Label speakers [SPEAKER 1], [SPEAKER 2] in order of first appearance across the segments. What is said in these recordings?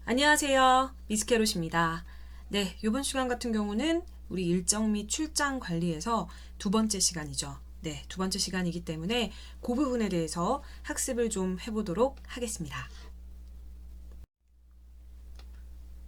[SPEAKER 1] 안녕하세요. 미스케롯입니다. 네, 이번 시간 같은 경우는 우리 일정 및 출장 관리에서 두 번째 시간이죠. 네, 두 번째 시간이기 때문에 그 부분에 대해서 학습을 좀 해보도록 하겠습니다.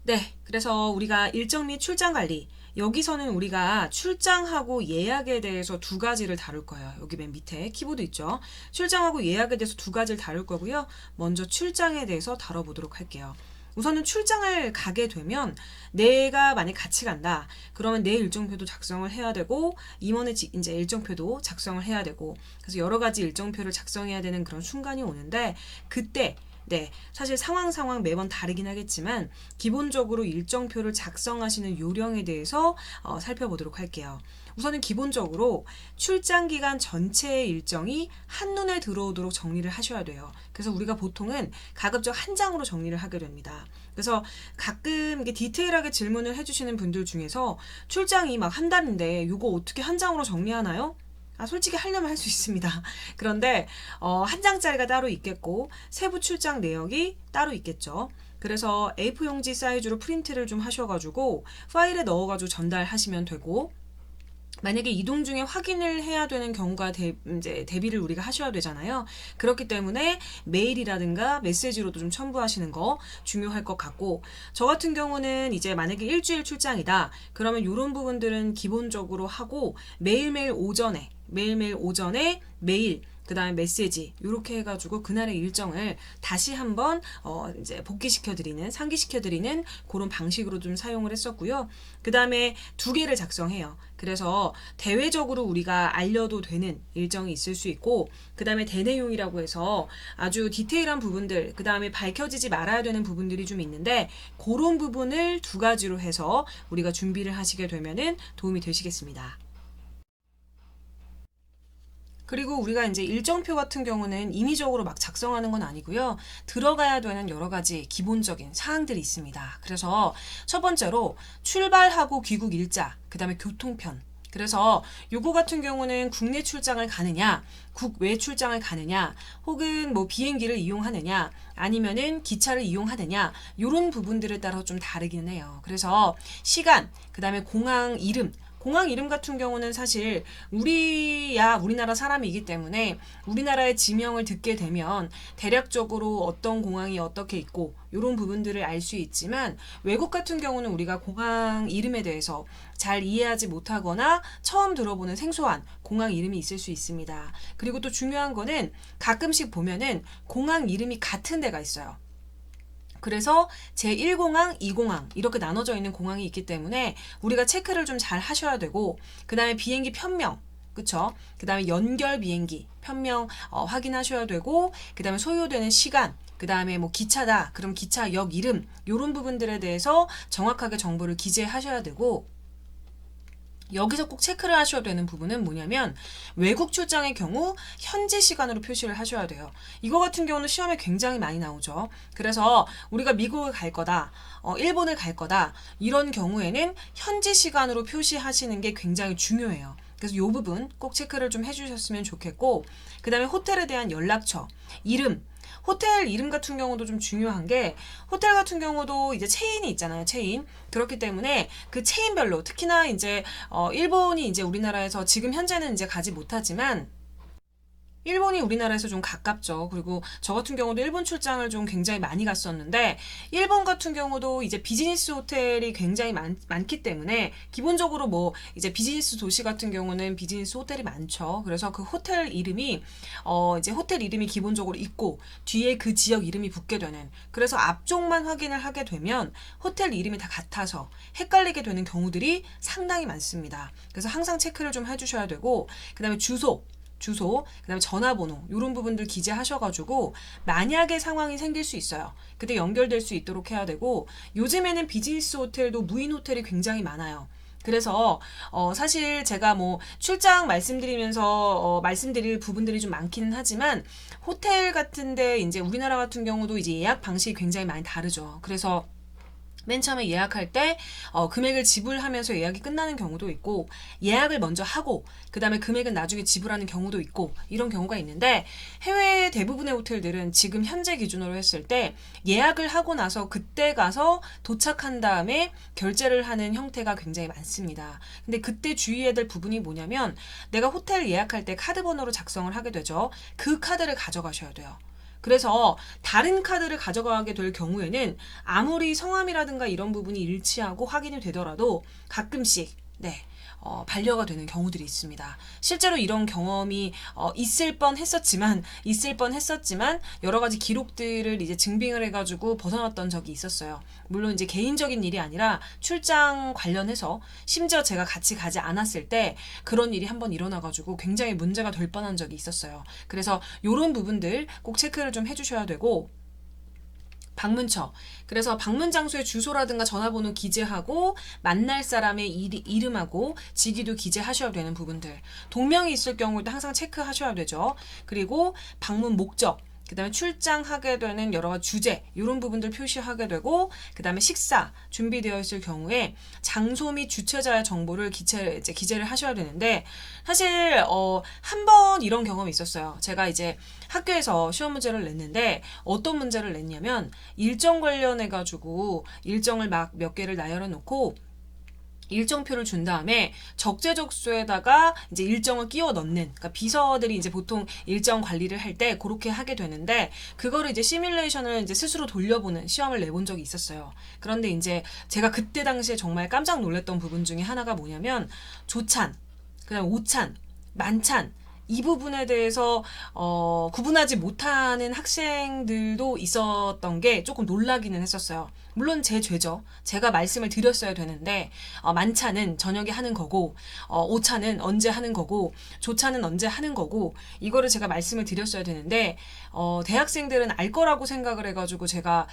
[SPEAKER 1] 네, 그래서 우리가 일정 및 출장 관리, 여기서는 우리가 출장하고 예약에 대해서 두 가지를 다룰 거예요. 여기 맨 밑에 키보드 있죠. 출장하고 예약에 대해서 두 가지를 다룰 거고요. 먼저 출장에 대해서 다뤄보도록 할게요. 우선은 출장을 가게 되면 내가 만약 같이 간다. 그러면 내 일정표도 작성을 해야 되고 임원의 이제 일정표도 작성을 해야 되고 그래서 여러 가지 일정표를 작성해야 되는 그런 순간이 오는데 그때 네, 사실 상황 매번 다르긴 하겠지만 기본적으로 일정표를 작성하시는 요령에 대해서 살펴보도록 할게요. 우선은 기본적으로 출장 기간 전체의 일정이 한눈에 들어오도록 정리를 하셔야 돼요. 그래서 우리가 보통은 가급적 한 장으로 정리를 하게 됩니다. 그래서 가끔 이게 디테일하게 질문을 해주시는 분들 중에서 출장이 막 한 달인데 이거 어떻게 한 장으로 정리하나요? 솔직히 하려면 할 수 있습니다. 그런데 한 장짜리가 따로 있겠고 세부 출장 내역이 따로 있겠죠. 그래서 A4 용지 사이즈로 프린트를 좀 하셔가지고 파일에 넣어가지고 전달하시면 되고 만약에 이동 중에 확인을 해야 되는 경우가 이제 대비를 우리가 하셔야 되잖아요. 그렇기 때문에 메일이라든가 메시지로도 좀 첨부하시는 거 중요할 것 같고 저 같은 경우는 이제 만약에 일주일 출장이다. 그러면 이런 부분들은 기본적으로 하고 매일매일 오전에 메일 그 다음에 메시지 이렇게 해가지고 그날의 일정을 다시 한번 이제 복귀시켜드리는 상기시켜드리는 그런 방식으로 좀 사용을 했었고요. 그 다음에 두 개를 작성해요. 그래서 대외적으로 우리가 알려도 되는 일정이 있을 수 있고 그 다음에 대내용이라고 해서 아주 디테일한 부분들 그 다음에 밝혀지지 말아야 되는 부분들이 좀 있는데 그런 부분을 두 가지로 해서 우리가 준비를 하시게 되면은 도움이 되시겠습니다. 그리고 우리가 이제 일정표 같은 경우는 임의적으로 막 작성하는 건 아니고요. 들어가야 되는 여러 가지 기본적인 사항들이 있습니다. 그래서 첫 번째로 출발하고 귀국 일자, 그 다음에 교통편. 그래서 요거 같은 경우는 국내 출장을 가느냐, 국외 출장을 가느냐, 혹은 뭐 비행기를 이용하느냐, 아니면은 기차를 이용하느냐, 요런 부분들에 따라서 좀 다르기는 해요. 그래서 시간, 그 다음에 공항 이름 같은 경우는 사실 우리나라 사람이기 때문에 우리나라의 지명을 듣게 되면 대략적으로 어떤 공항이 어떻게 있고 이런 부분들을 알 수 있지만 외국 같은 경우는 우리가 공항 이름에 대해서 잘 이해하지 못하거나 처음 들어보는 생소한 공항 이름이 있을 수 있습니다. 그리고 또 중요한 거는 가끔씩 보면은 공항 이름이 같은 데가 있어요. 그래서 제1공항, 2공항 이렇게 나눠져 있는 공항이 있기 때문에 우리가 체크를 좀 잘 하셔야 되고 그 다음에 비행기 편명 그쵸? 그 다음에 연결 비행기 편명 확인하셔야 되고 그 다음에 소요되는 시간 그 다음에 뭐 기차다 그럼 기차역 이름 이런 부분들에 대해서 정확하게 정보를 기재하셔야 되고 여기서 꼭 체크를 하셔야 되는 부분은 뭐냐면 외국 출장의 경우 현지 시간으로 표시를 하셔야 돼요. 이거 같은 경우는 시험에 굉장히 많이 나오죠. 그래서 우리가 미국을 갈 거다, 일본을 갈 거다 이런 경우에는 현지 시간으로 표시하시는 게 굉장히 중요해요. 그래서 이 부분 꼭 체크를 좀 해주셨으면 좋겠고 그 다음에 호텔에 대한 연락처, 이름 호텔 이름 같은 경우도 좀 중요한 게 호텔 같은 경우도 이제 체인이 있잖아요. 체인. 그렇기 때문에 그 체인별로 특히나 이제 일본이 이제 우리나라에서 지금 현재는 이제 가지 못하지만 일본이 우리나라에서 좀 가깝죠. 그리고 저 같은 경우도 일본 출장을 좀 굉장히 많이 갔었는데, 일본 같은 경우도 이제 비즈니스 호텔이 굉장히 많기 때문에, 기본적으로 뭐, 이제 비즈니스 도시 같은 경우는 비즈니스 호텔이 많죠. 그래서 그 호텔 이름이, 이제 호텔 이름이 기본적으로 있고, 뒤에 그 지역 이름이 붙게 되는, 그래서 앞쪽만 확인을 하게 되면, 호텔 이름이 다 같아서 헷갈리게 되는 경우들이 상당히 많습니다. 그래서 항상 체크를 좀 해주셔야 되고, 그 다음에 주소, 그다음에 전화번호 이런 부분들 기재하셔가지고 만약에 상황이 생길 수 있어요. 그때 연결될 수 있도록 해야 되고 요즘에는 비즈니스 호텔도 무인 호텔이 굉장히 많아요. 그래서 사실 제가 뭐 출장 말씀드리면서 말씀드릴 부분들이 좀 많기는 하지만 호텔 같은데 이제 우리나라 같은 경우도 이제 예약 방식이 굉장히 많이 다르죠. 그래서 맨 처음에 예약할 때 금액을 지불하면서 예약이 끝나는 경우도 있고, 예약을 먼저 하고 그 다음에 금액은 나중에 지불하는 경우도 있고, 이런 경우가 있는데, 해외 대부분의 호텔들은 지금 현재 기준으로 했을 때 예약을 하고 나서 그때 가서 도착한 다음에 결제를 하는 형태가 굉장히 많습니다. 근데 그때 주의해야 될 부분이 뭐냐면, 내가 호텔 예약할 때 카드 번호로 작성을 하게 되죠. 그 카드를 가져가셔야 돼요. 그래서 다른 카드를 가져가게 될 경우에는 아무리 성함이라든가 이런 부분이 일치하고 확인이 되더라도 가끔씩 반려가 되는 경우들이 있습니다. 실제로 이런 경험이 있을 뻔했었지만 여러 가지 기록들을 이제 증빙을 해가지고 벗어났던 적이 있었어요. 물론 이제 개인적인 일이 아니라 출장 관련해서 심지어 제가 같이 가지 않았을 때 그런 일이 한번 일어나가지고 굉장히 문제가 될 뻔한 적이 있었어요. 그래서 이런 부분들 꼭 체크를 좀 해주셔야 되고, 방문처. 그래서 방문 장소의 주소라든가 전화번호 기재하고 만날 사람의 이름하고 직위도 기재하셔야 되는 부분들. 동명이 있을 경우에도 항상 체크하셔야 되죠. 그리고 방문 목적, 그 다음에 출장하게 되는 여러 가지 주제, 이런 부분들 표시하게 되고, 그 다음에 식사 준비되어 있을 경우에 장소 및 주최자의 정보를 기재를 하셔야 되는데, 사실 한 번 이런 경험이 있었어요. 제가 이제 학교에서 시험 문제를 냈는데 어떤 문제를 냈냐면, 일정 관련해 가지고 일정을 막 몇 개를 나열해 놓고 일정표를 준 다음에 적재적소에다가 이제 일정을 끼워 넣는, 그러니까 비서들이 이제 보통 일정 관리를 할 때 그렇게 하게 되는데, 그거를 이제 시뮬레이션을 이제 스스로 돌려보는 시험을 내본 적이 있었어요. 그런데 이제 제가 그때 당시에 정말 깜짝 놀랐던 부분 중에 하나가 뭐냐면, 조찬, 그다음 오찬, 만찬, 이 부분에 대해서 구분하지 못하는 학생들도 있었던 게 조금 놀라기는 했었어요. 물론 제 죄죠. 제가 말씀을 드렸어야 되는데, 만찬은 저녁에 하는 거고, 오찬은 언제 하는 거고, 조찬은 언제 하는 거고, 이거를 제가 말씀을 드렸어야 되는데, 대학생들은 알 거라고 생각을 해가지고 제가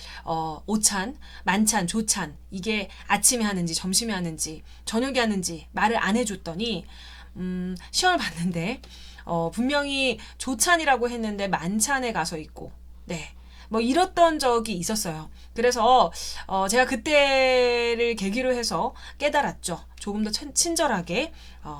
[SPEAKER 1] 오찬, 만찬, 조찬, 이게 아침에 하는지 점심에 하는지 저녁에 하는지 말을 안 해줬더니, 시험을 봤는데 분명히 조찬이라고 했는데 만찬에 가서 있고, 뭐 이랬던 적이 있었어요. 그래서 제가 그때를 계기로 해서 깨달았죠. 조금 더 친절하게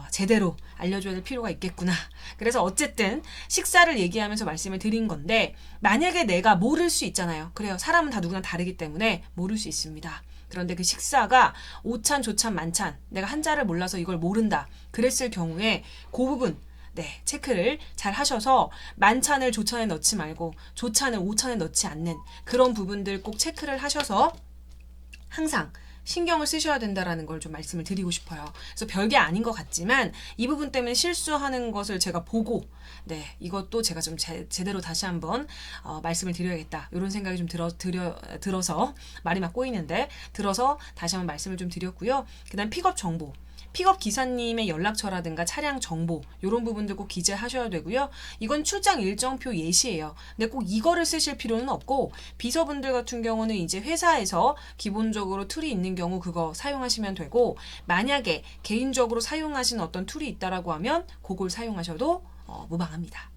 [SPEAKER 1] 제대로 알려줘야 될 필요가 있겠구나. 그래서 어쨌든 식사를 얘기하면서 말씀을 드린 건데, 만약에 내가 모를 수 있잖아요. 그래요. 사람은 다 누구나 다르기 때문에 모를 수 있습니다. 그런데 그 식사가 오찬, 조찬, 만찬, 내가 한자를 몰라서 이걸 모른다 그랬을 경우에 그 부분 체크를 잘 하셔서 만찬을 조찬에 넣지 말고 조찬을 오찬에 넣지 않는 그런 부분들 꼭 체크를 하셔서 항상 신경을 쓰셔야 된다라는 걸 좀 말씀을 드리고 싶어요. 그래서 별게 아닌 것 같지만 이 부분 때문에 실수하는 것을 제가 보고, 이것도 제가 좀 제대로 다시 한번 말씀을 드려야겠다, 이런 생각이 좀 들어서 말이 막 꼬이는데, 들어서 다시 한번 말씀을 좀 드렸고요. 그 다음 픽업 정보, 픽업 기사님의 연락처라든가 차량 정보, 이런 부분들 꼭 기재하셔야 되고요. 이건 출장 일정표 예시예요. 근데 꼭 이거를 쓰실 필요는 없고, 비서분들 같은 경우는 이제 회사에서 기본적으로 툴이 있는 경우 그거 사용하시면 되고, 만약에 개인적으로 사용하시는 어떤 툴이 있다라고 하면 그걸 사용하셔도 무방합니다.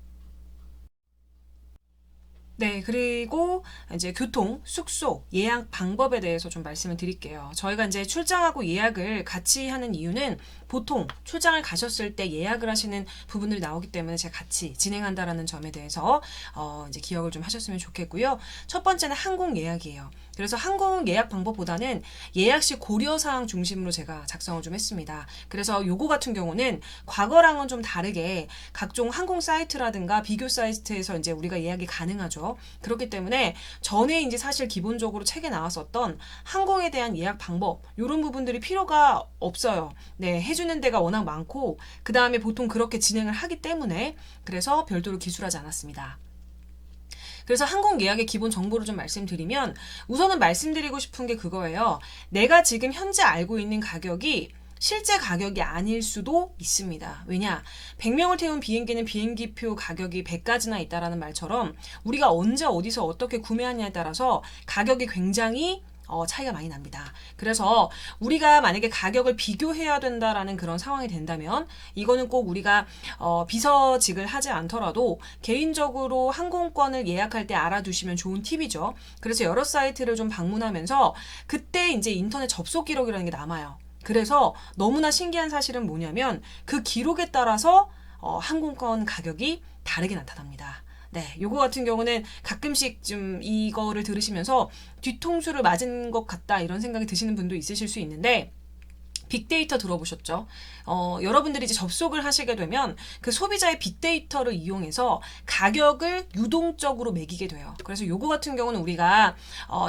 [SPEAKER 1] 그리고 이제 교통, 숙소, 예약 방법에 대해서 좀 말씀을 드릴게요. 저희가 이제 출장하고 예약을 같이 하는 이유는, 보통 출장을 가셨을 때 예약을 하시는 부분들이 나오기 때문에 제가 같이 진행한다라는 점에 대해서 이제 기억을 좀 하셨으면 좋겠고요. 첫 번째는 항공 예약이에요. 그래서 항공 예약 방법보다는 예약 시 고려사항 중심으로 제가 작성을 좀 했습니다. 그래서 요거 같은 경우는 과거랑은 좀 다르게 각종 항공 사이트라든가 비교 사이트에서 이제 우리가 예약이 가능하죠. 그렇기 때문에 전에 이제 사실 기본적으로 책에 나왔었던 항공에 대한 예약 방법, 요런 부분들이 필요가 없어요. 해주는 데가 워낙 많고, 그 다음에 보통 그렇게 진행을 하기 때문에, 그래서 별도로 기술하지 않았습니다. 그래서 항공 예약의 기본 정보를 좀 말씀드리면, 우선은 말씀드리고 싶은 게 그거예요. 내가 지금 현재 알고 있는 가격이 실제 가격이 아닐 수도 있습니다. 왜냐? 100명을 태운 비행기는 비행기표 가격이 100가지나 있다라는 말처럼, 우리가 언제 어디서 어떻게 구매하냐에 따라서 가격이 굉장히 차이가 많이 납니다. 그래서 우리가 만약에 가격을 비교해야 된다라는 그런 상황이 된다면 이거는 꼭 우리가 비서직을 하지 않더라도 개인적으로 항공권을 예약할 때 알아두시면 좋은 팁이죠. 그래서 여러 사이트를 좀 방문하면서 그때 이제 인터넷 접속 기록이라는 게 남아요. 그래서 너무나 신기한 사실은 뭐냐면 그 기록에 따라서 항공권 가격이 다르게 나타납니다. 네, 요거 같은 경우는 가끔씩 좀 이거를 들으시면서 뒤통수를 맞은 것 같다 이런 생각이 드시는 분도 있으실 수 있는데 빅데이터 들어보셨죠? 여러분들이 이제 접속을 하시게 되면 그 소비자의 빅데이터를 이용해서 가격을 유동적으로 매기게 돼요. 그래서 요거 같은 경우는 우리가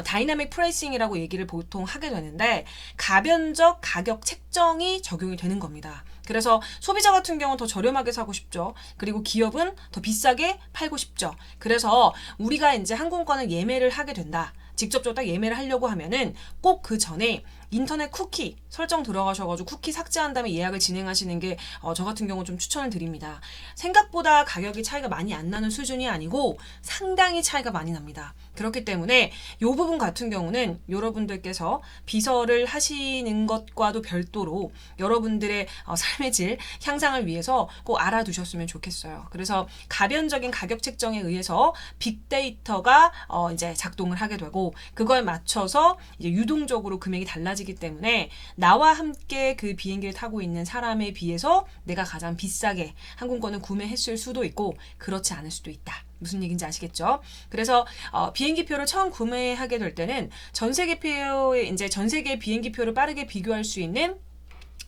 [SPEAKER 1] 다이나믹 프라이싱이라고 얘기를 보통 하게 되는데 가변적 가격 책정이 적용이 되는 겁니다. 그래서 소비자 같은 경우는 더 저렴하게 사고 싶죠. 그리고 기업은 더 비싸게 팔고 싶죠. 그래서 우리가 이제 항공권을 예매를 하게 된다. 직접적으로 딱 예매를 하려고 하면은 꼭 그 전에 인터넷 쿠키 설정 들어가셔가지고 쿠키 삭제한 다음에 예약을 진행하시는 게 저 같은 경우 좀 추천을 드립니다. 생각보다 가격이 차이가 많이 안 나는 수준이 아니고 상당히 차이가 많이 납니다. 그렇기 때문에 이 부분 같은 경우는 여러분들께서 비서를 하시는 것과도 별도로 여러분들의 삶의 질 향상을 위해서 꼭 알아두셨으면 좋겠어요. 그래서 가변적인 가격 책정에 의해서 빅데이터가 이제 작동을 하게 되고 그거에 맞춰서 이제 유동적으로 금액이 달라지기 때문에 나와 함께 그 비행기를 타고 있는 사람에 비해서 내가 가장 비싸게 항공권을 구매했을 수도 있고 그렇지 않을 수도 있다. 무슨 얘기인지 아시겠죠? 그래서 비행기표를 처음 구매하게 될 때는 전 세계표에 이제 전 세계 비행기표를 빠르게 비교할 수 있는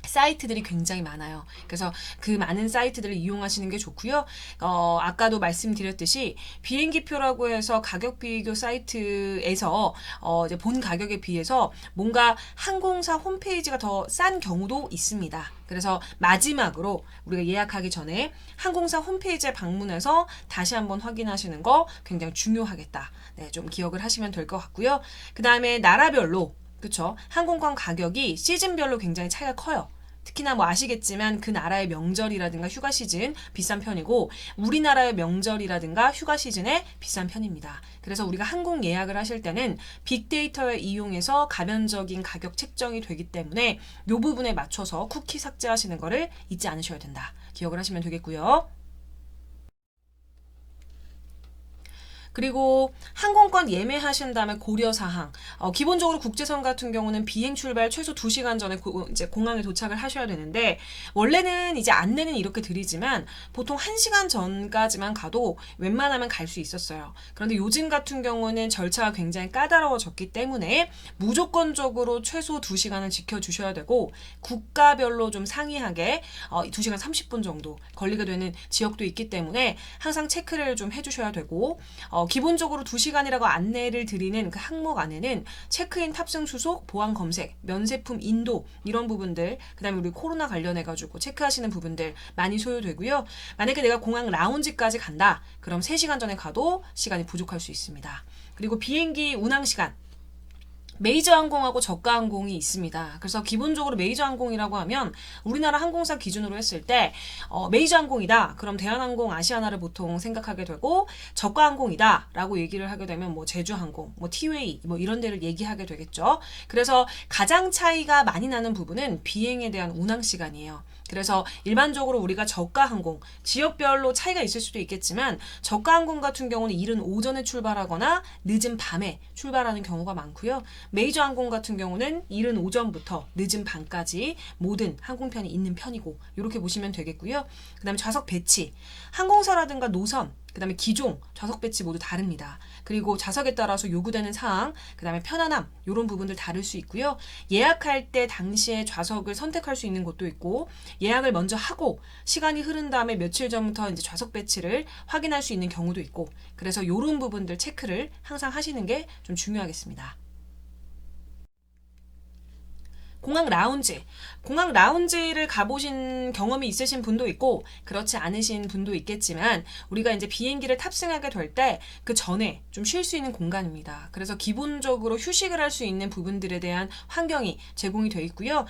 [SPEAKER 1] 사이트들이 굉장히 많아요. 그래서 그 많은 사이트들을 이용하시는 게 좋고요. 아까도 말씀드렸듯이 비행기표라고 해서 가격 비교 사이트에서 이제 본 가격에 비해서 뭔가 항공사 홈페이지가 더 싼 경우도 있습니다. 그래서 마지막으로 우리가 예약하기 전에 항공사 홈페이지에 방문해서 다시 한번 확인하시는 거 굉장히 중요하겠다. 네, 좀 기억을 하시면 될 것 같고요. 그 다음에 나라별로 그쵸? 항공권 가격이 시즌별로 굉장히 차이가 커요. 특히나 뭐 아시겠지만 그 나라의 명절이라든가 휴가 시즌 비싼 편이고 우리나라의 명절이라든가 휴가 시즌에 비싼 편입니다. 그래서 우리가 항공 예약을 하실 때는 빅데이터를 이용해서 가변적인 가격 책정이 되기 때문에 이 부분에 맞춰서 쿠키 삭제하시는 거를 잊지 않으셔야 된다. 기억을 하시면 되겠고요. 그리고 항공권 예매하신 다음에 고려사항. 기본적으로 국제선 같은 경우는 비행 출발 최소 2시간 전에 이제 공항에 도착을 하셔야 되는데 원래는 이제 안내는 이렇게 드리지만 보통 1시간 전까지만 가도 웬만하면 갈 수 있었어요. 그런데 요즘 같은 경우는 절차가 굉장히 까다로워졌기 때문에 무조건적으로 최소 2시간을 지켜주셔야 되고 국가별로 좀 상이하게 2시간 30분 정도 걸리게 되는 지역도 있기 때문에 항상 체크를 좀 해주셔야 되고 기본적으로 2시간이라고 안내를 드리는 그 항목 안에는 체크인 탑승 수속, 보안 검색, 면세품 인도 이런 부분들 그다음에 우리 코로나 관련해가지고 체크하시는 부분들 많이 소요되고요. 만약에 내가 공항 라운지까지 간다. 그럼 3시간 전에 가도 시간이 부족할 수 있습니다. 그리고 비행기 운항 시간 메이저 항공하고 저가 항공이 있습니다. 그래서 기본적으로 메이저 항공이라고 하면 우리나라 항공사 기준으로 했을 때 메이저 항공이다. 그럼 대한항공, 아시아나를 보통 생각하게 되고 저가 항공이다 라고 얘기를 하게 되면 뭐 제주항공, 뭐 티웨이 뭐 이런 데를 얘기하게 되겠죠. 그래서 가장 차이가 많이 나는 부분은 비행에 대한 운항 시간이에요. 그래서 일반적으로 우리가 저가 항공, 지역별로 차이가 있을 수도 있겠지만 저가 항공 같은 경우는 이른 오전에 출발하거나 늦은 밤에 출발하는 경우가 많고요. 메이저 항공 같은 경우는 이른 오전부터 늦은 밤까지 모든 항공편이 있는 편이고 이렇게 보시면 되겠고요. 그 다음에 좌석 배치, 항공사라든가 노선, 그 다음에 기종, 좌석 배치 모두 다릅니다. 그리고 좌석에 따라서 요구되는 사항, 그 다음에 편안함 이런 부분들 다를 수 있고요. 예약할 때 당시에 좌석을 선택할 수 있는 곳도 있고 예약을 먼저 하고 시간이 흐른 다음에 며칠 전부터 이제 좌석 배치를 확인할 수 있는 경우도 있고 그래서 이런 부분들 체크를 항상 하시는 게 좀 중요하겠습니다. 공항 라운지. 공항 라운지를 가보신 경험이 있으신 분도 있고 그렇지 않으신 분도 있겠지만 우리가 이제 비행기를 탑승하게 될 때 그 전에 좀 쉴 수 있는 공간입니다. 그래서 기본적으로 휴식을 할 수 있는 부분들에 대한 환경이 제공이 되어 있고요.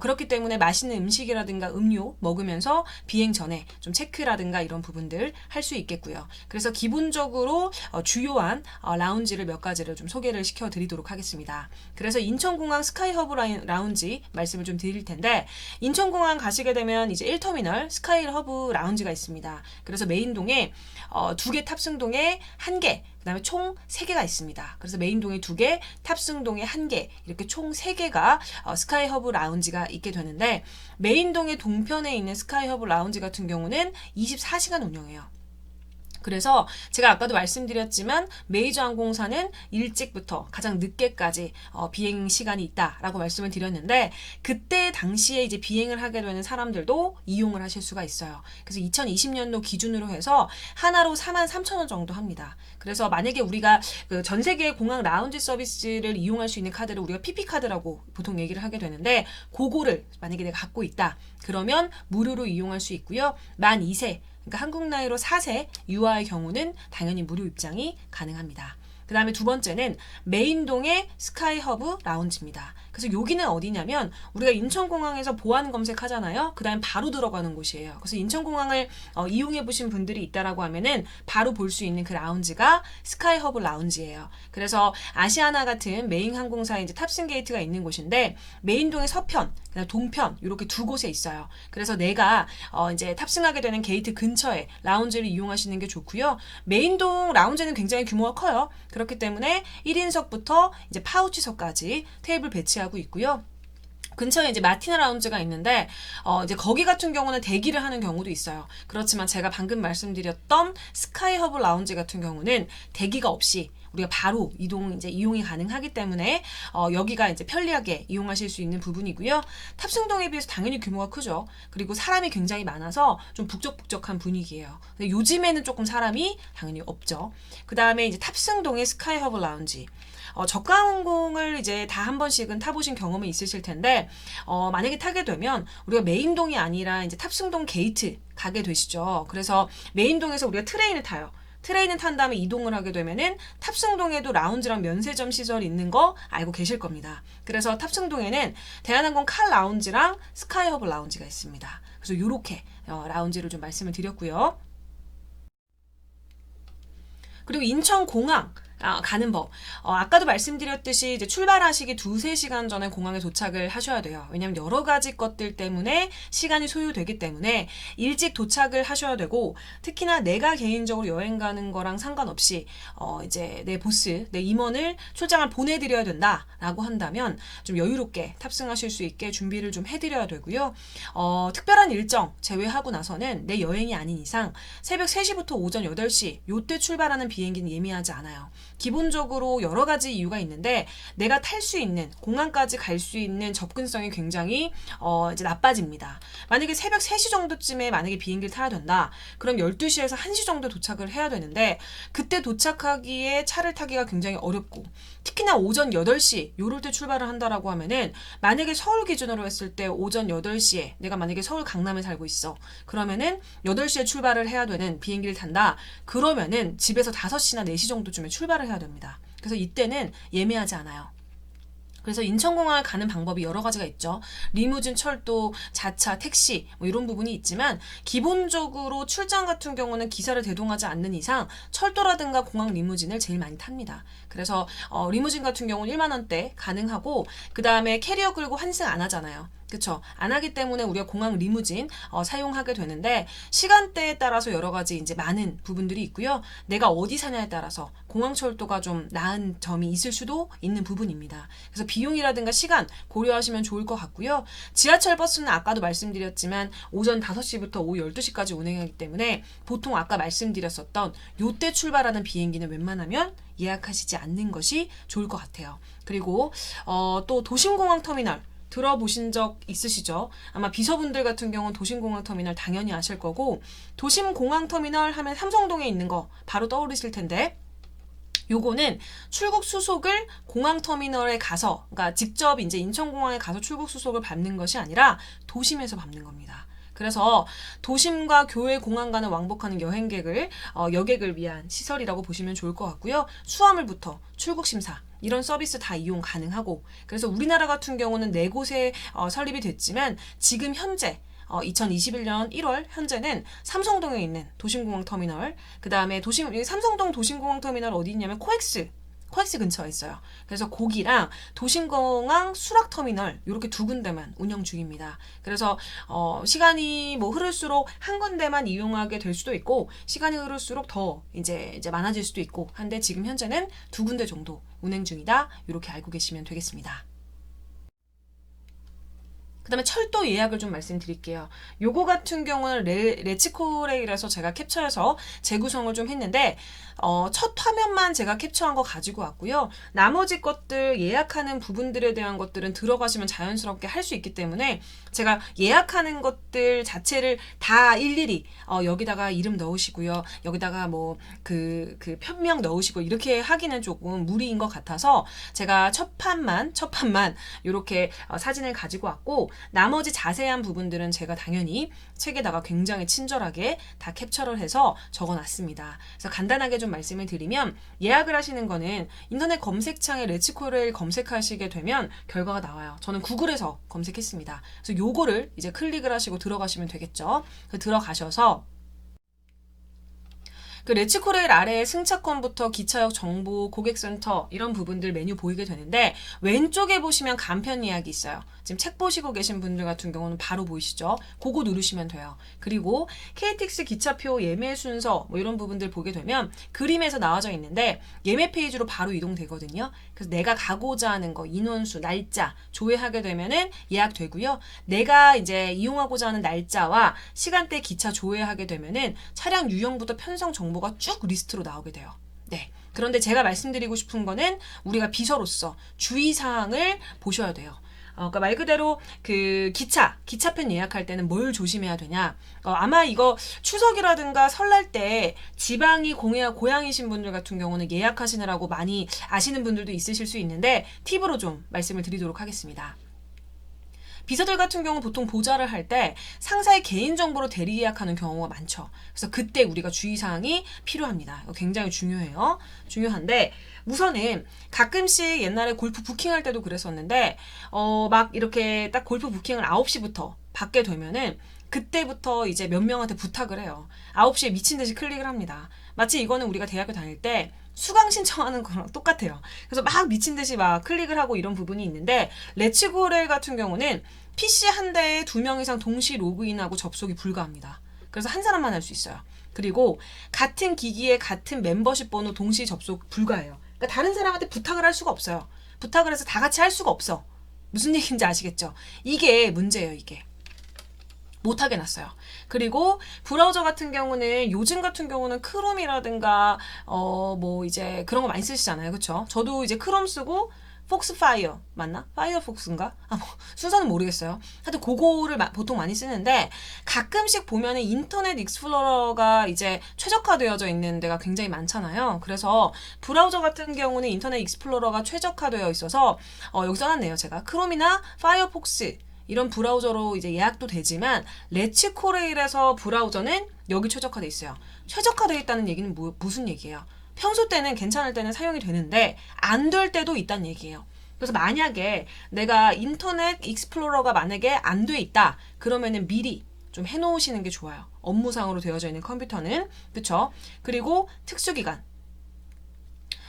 [SPEAKER 1] 그렇기 때문에 맛있는 음식이라든가 음료 먹으면서 비행 전에 좀 체크라든가 이런 부분들 할 수 있겠고요. 그래서 기본적으로 주요한 라운지를 몇 가지를 좀 소개를 시켜드리도록 하겠습니다. 그래서 인천공항 스카이허브 라운지 말씀을 좀 드릴 텐데 인천공항 가시게 되면 이제 1터미널 스카이허브 라운지가 있습니다. 그래서 메인동에 2개 탑승동에 1개, 그 다음에 총 3개가 있습니다. 그래서 메인동에 2개, 탑승동에 1개, 이렇게 총 3개가 스카이허브 라운지가 있게 되는데 메인동의 동편에 있는 스카이허브 라운지 같은 경우는 24시간 운영해요. 그래서 제가 아까도 말씀드렸지만 메이저 항공사는 일찍부터 가장 늦게까지 비행 시간이 있다라고 말씀을 드렸는데 그때 당시에 이제 비행을 하게 되는 사람들도 이용을 하실 수가 있어요. 그래서 2020년도 기준으로 해서 하나로 43,000원 정도 합니다. 그래서 만약에 우리가 그 전 세계 공항 라운지 서비스를 이용할 수 있는 카드를 우리가 PP카드라고 보통 얘기를 하게 되는데 그거를 만약에 내가 갖고 있다. 그러면 무료로 이용할 수 있고요. 만 2세 그러니까 한국 나이로 4세 유아의 경우는 당연히 무료 입장이 가능합니다. 그 다음에 두 번째는 메인동의 스카이허브 라운지입니다. 그래서 여기는 어디냐면 우리가 인천공항에서 보안 검색하잖아요. 그 다음에 바로 들어가는 곳이에요. 그래서 인천공항을 이용해 보신 분들이 있다라고 하면은 바로 볼 수 있는 그 라운지가 스카이허브 라운지예요. 그래서 아시아나 같은 메인 항공사의 이제 탑승 게이트가 있는 곳인데 메인동의 서편, 그다음 동편 이렇게 두 곳에 있어요. 그래서 내가 이제 탑승하게 되는 게이트 근처에 라운지를 이용하시는 게 좋고요. 메인동 라운지는 굉장히 규모가 커요. 그렇기 때문에 1인석부터 이제 파우치석까지 테이블 배치하고 있고요. 근처에 이제 마티나 라운지가 있는데 이제 거기 같은 경우는 대기를 하는 경우도 있어요. 그렇지만 제가 방금 말씀드렸던 스카이허브 라운지 같은 경우는 대기가 없이 우리가 바로 이용이 가능하기 때문에 여기가 이제 편리하게 이용하실 수 있는 부분이고요. 탑승동에 비해서 당연히 규모가 크죠. 그리고 사람이 굉장히 많아서 좀 북적북적한 분위기예요. 근데 요즘에는 조금 사람이 당연히 없죠. 그 다음에 이제 탑승동의 스카이허브 라운지. 저가 항공을 이제 다 한 번씩은 타보신 경험이 있으실 텐데, 만약에 타게 되면 우리가 메인동이 아니라 이제 탑승동 게이트 가게 되시죠. 그래서 메인동에서 우리가 트레인을 타요. 트레인을 탄 다음에 이동을 하게 되면은 탑승동에도 라운지랑 면세점 시설이 있는 거 알고 계실 겁니다. 그래서 탑승동에는 대한항공 칼 라운지랑 스카이허브 라운지가 있습니다. 그래서 요렇게 라운지를 좀 말씀을 드렸고요. 그리고 인천공항 가는 법. 아까도 말씀드렸듯이 이제 출발하시기 2-3시간 전에 공항에 도착을 하셔야 돼요. 왜냐하면 여러 가지 것들 때문에 시간이 소요되기 때문에 일찍 도착을 하셔야 되고 특히나 내가 개인적으로 여행 가는 거랑 상관없이 이제 내 보스, 내 임원을 출장을 보내드려야 된다라고 한다면 좀 여유롭게 탑승하실 수 있게 준비를 좀 해드려야 되고요. 특별한 일정 제외하고 나서는 내 여행이 아닌 이상 새벽 3시부터 오전 8시 요때 출발하는 비행기는 예매하지 않아요. 기본적으로 여러 가지 이유가 있는데 내가 탈 수 있는 공항까지 갈 수 있는 접근성이 굉장히 이제 나빠집니다. 만약에 새벽 3시 정도쯤에 만약에 비행기를 타야 된다. 그럼 12시에서 1시 정도 도착을 해야 되는데 그때 도착하기에 차를 타기가 굉장히 어렵고 특히나 오전 8시 요럴 때 출발을 한다라고 하면은 만약에 서울 기준으로 했을 때 오전 8시에 내가 만약에 서울 강남에 살고 있어. 그러면은 8시에 출발을 해야 되는 비행기를 탄다. 그러면은 집에서 5시나 4시 정도쯤에 출발을 해야 됩니다. 그래서 이때는 예매하지 않아요. 그래서 인천공항을 가는 방법이 여러 가지가 있죠. 리무진, 철도, 자차, 택시 뭐 이런 부분이 있지만 기본적으로 출장 같은 경우는 기사를 대동하지 않는 이상 철도라든가 공항 리무진을 제일 많이 탑니다. 그래서 리무진 같은 경우는 1만 원대 가능하고 그 다음에 캐리어 끌고 환승 안 하잖아요. 그쵸? 안 하기 때문에 우리가 공항 리무진 사용하게 되는데 시간대에 따라서 여러 가지 이제 많은 부분들이 있고요. 내가 어디 사냐에 따라서 공항 철도가 좀 나은 점이 있을 수도 있는 부분입니다. 그래서 비용이라든가 시간 고려하시면 좋을 것 같고요. 지하철 버스는 아까도 말씀드렸지만 오전 5시부터 오후 12시까지 운행하기 때문에 보통 아까 말씀드렸었던 요때 출발하는 비행기는 웬만하면 예약하시지 않는 것이 좋을 것 같아요. 그리고 또 도심공항 터미널 들어보신 적 있으시죠? 아마 비서분들 같은 경우는 도심공항 터미널 당연히 아실 거고 도심공항 터미널 하면 삼성동에 있는 거 바로 떠오르실 텐데 요거는 출국 수속을 공항터미널에 가서, 그러니까 직접 이제 인천공항에 가서 출국 수속을 밟는 것이 아니라 도심에서 밟는 겁니다. 그래서 도심과 교외 공항 간을 왕복하는 여행객을, 여객을 위한 시설이라고 보시면 좋을 것 같고요. 수화물부터 출국 심사, 이런 서비스 다 이용 가능하고, 그래서 우리나라 같은 경우는 4곳에 설립이 됐지만 지금 현재 2021년 1월 현재는 삼성동에 있는 도심공항 터미널, 그 다음에 삼성동 도심공항 터미널 어디 있냐면 코엑스 근처에 있어요. 그래서 거기랑 도심공항 수락터미널 이렇게 2군데만 운영 중입니다. 그래서 시간이 뭐 흐를수록 한 군데만 이용하게 될 수도 있고, 시간이 흐를수록 더 이제 많아질 수도 있고 한데, 지금 현재는 2군데 정도 운행 중이다, 이렇게 알고 계시면 되겠습니다. 그 다음에 철도 예약을 좀 말씀드릴게요. 요거 같은 경우는 레츠코레일에서 제가 캡처해서 재구성을 좀 했는데, 첫 화면만 제가 캡처한 거 가지고 왔고요. 나머지 것들 예약하는 부분들에 대한 것들은 들어가시면 자연스럽게 할 수 있기 때문에 제가 예약하는 것들 자체를 다 일일이 여기다가 이름 넣으시고요. 여기다가 뭐 그 편명 넣으시고 이렇게 하기는 조금 무리인 것 같아서 제가 첫 판만 이렇게 사진을 가지고 왔고, 나머지 자세한 부분들은 제가 당연히 책에다가 굉장히 친절하게 다 캡처를 해서 적어놨습니다. 그래서 간단하게 좀 말씀을 드리면, 예약을 하시는 거는 인터넷 검색창에 레츠코레일 검색하시게 되면 결과가 나와요. 저는 구글에서 검색했습니다. 그래서 요거를 이제 클릭을 하시고 들어가시면 되겠죠. 들어가셔서 그 레츠코레일 아래에 승차권부터 기차역 정보, 고객센터 이런 부분들 메뉴 보이게 되는데, 왼쪽에 보시면 간편 예약이 있어요. 지금 책 보시고 계신 분들 같은 경우는 바로 보이시죠? 그거 누르시면 돼요. 그리고 KTX 기차표 예매 순서 뭐 이런 부분들 보게 되면 그림에서 나와져 있는데 예매 페이지로 바로 이동되거든요. 그래서 내가 가고자 하는 거, 인원수, 날짜 조회하게 되면은 예약되고요. 내가 이제 이용하고자 하는 날짜와 시간대 기차 조회하게 되면은 차량 유형부터 편성 정보가 쭉 리스트로 나오게 돼요. 네. 그런데 제가 말씀드리고 싶은 거는, 우리가 비서로서 주의사항을 보셔야 돼요. 그러니까 말 그대로 그 기차편 예약할 때는 뭘 조심해야 되냐. 아마 이거 추석이라든가 설날 때 지방이 고향이신 분들 같은 경우는 예약하시느라고 많이 아시는 분들도 있으실 수 있는데, 팁으로 좀 말씀을 드리도록 하겠습니다. 비서들 같은 경우 보통 보좌를 할 때 상사의 개인정보로 대리 예약하는 경우가 많죠. 그래서 그때 우리가 주의사항이 필요합니다. 이거 굉장히 중요해요. 중요한데, 우선은 가끔씩 옛날에 골프 부킹할 때도 그랬었는데, 막 이렇게 딱 골프 부킹을 9시부터 받게 되면은 그때부터 이제 몇 명한테 부탁을 해요. 9시에 미친 듯이 클릭을 합니다. 마치 이거는 우리가 대학교 다닐 때 수강 신청하는 거랑 똑같아요. 그래서 막 미친 듯이 막 클릭을 하고 이런 부분이 있는데, 레츠고레일 같은 경우는 PC 한 대에 2명 이상 동시 로그인하고 접속이 불가합니다. 그래서 한 사람만 할 수 있어요. 그리고 같은 기기에 같은 멤버십 번호 동시 접속 불가해요. 그러니까 다른 사람한테 부탁을 할 수가 없어요. 부탁을 해서 다 같이 할 수가 없어. 무슨 얘기인지 아시겠죠? 이게 문제예요, 이게. 못하게 놨어요. 그리고 브라우저 같은 경우는, 요즘 같은 경우는 크롬이라든가 뭐 이제 그런 거 많이 쓰시잖아요. 그쵸? 저도 이제 크롬 쓰고 폭스파이어 맞나? 파이어폭스인가? 뭐 순서는 모르겠어요. 하여튼 그거를 보통 많이 쓰는데, 가끔씩 보면은 인터넷 익스플로러가 이제 최적화되어져 있는 데가 굉장히 많잖아요. 그래서 브라우저 같은 경우는 인터넷 익스플로러가 최적화되어 있어서 여기 써놨네요. 제가 크롬이나 파이어폭스 이런 브라우저로 이제 예약도 되지만, 레츠코레일에서 브라우저는 여기 최적화돼 있어요. 최적화되어 있다는 얘기는 무슨 얘기예요? 평소 때는 괜찮을 때는 사용이 되는데 안 될 때도 있다는 얘기예요. 그래서 만약에 내가 인터넷 익스플로러가 만약에 안 돼 있다, 그러면은 미리 좀 해놓으시는 게 좋아요. 업무상으로 되어져 있는 컴퓨터는. 그쵸? 그리고 특수기간,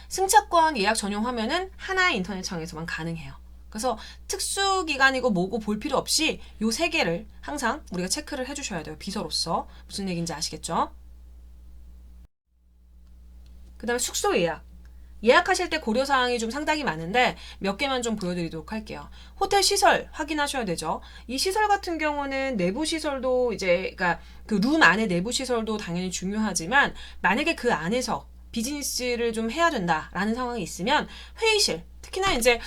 [SPEAKER 1] 승차권 예약 전용 화면은 하나의 인터넷창에서만 가능해요. 그래서 특수기간이고 뭐고 볼 필요 없이 요 3개를 항상 우리가 체크를 해주셔야 돼요. 비서로서. 무슨 얘기인지 아시겠죠? 그 다음에 숙소 예약. 예약하실 때 고려사항이 좀 상당히 많은데 몇 개만 좀 보여드리도록 할게요. 호텔 시설 확인하셔야 되죠. 이 시설 같은 경우는 내부 시설도 이제, 그러니까 그 룸 안에 내부 시설도 당연히 중요하지만, 만약에 그 안에서 비즈니스를 좀 해야 된다라는 상황이 있으면 회의실, 특히 특히나 이제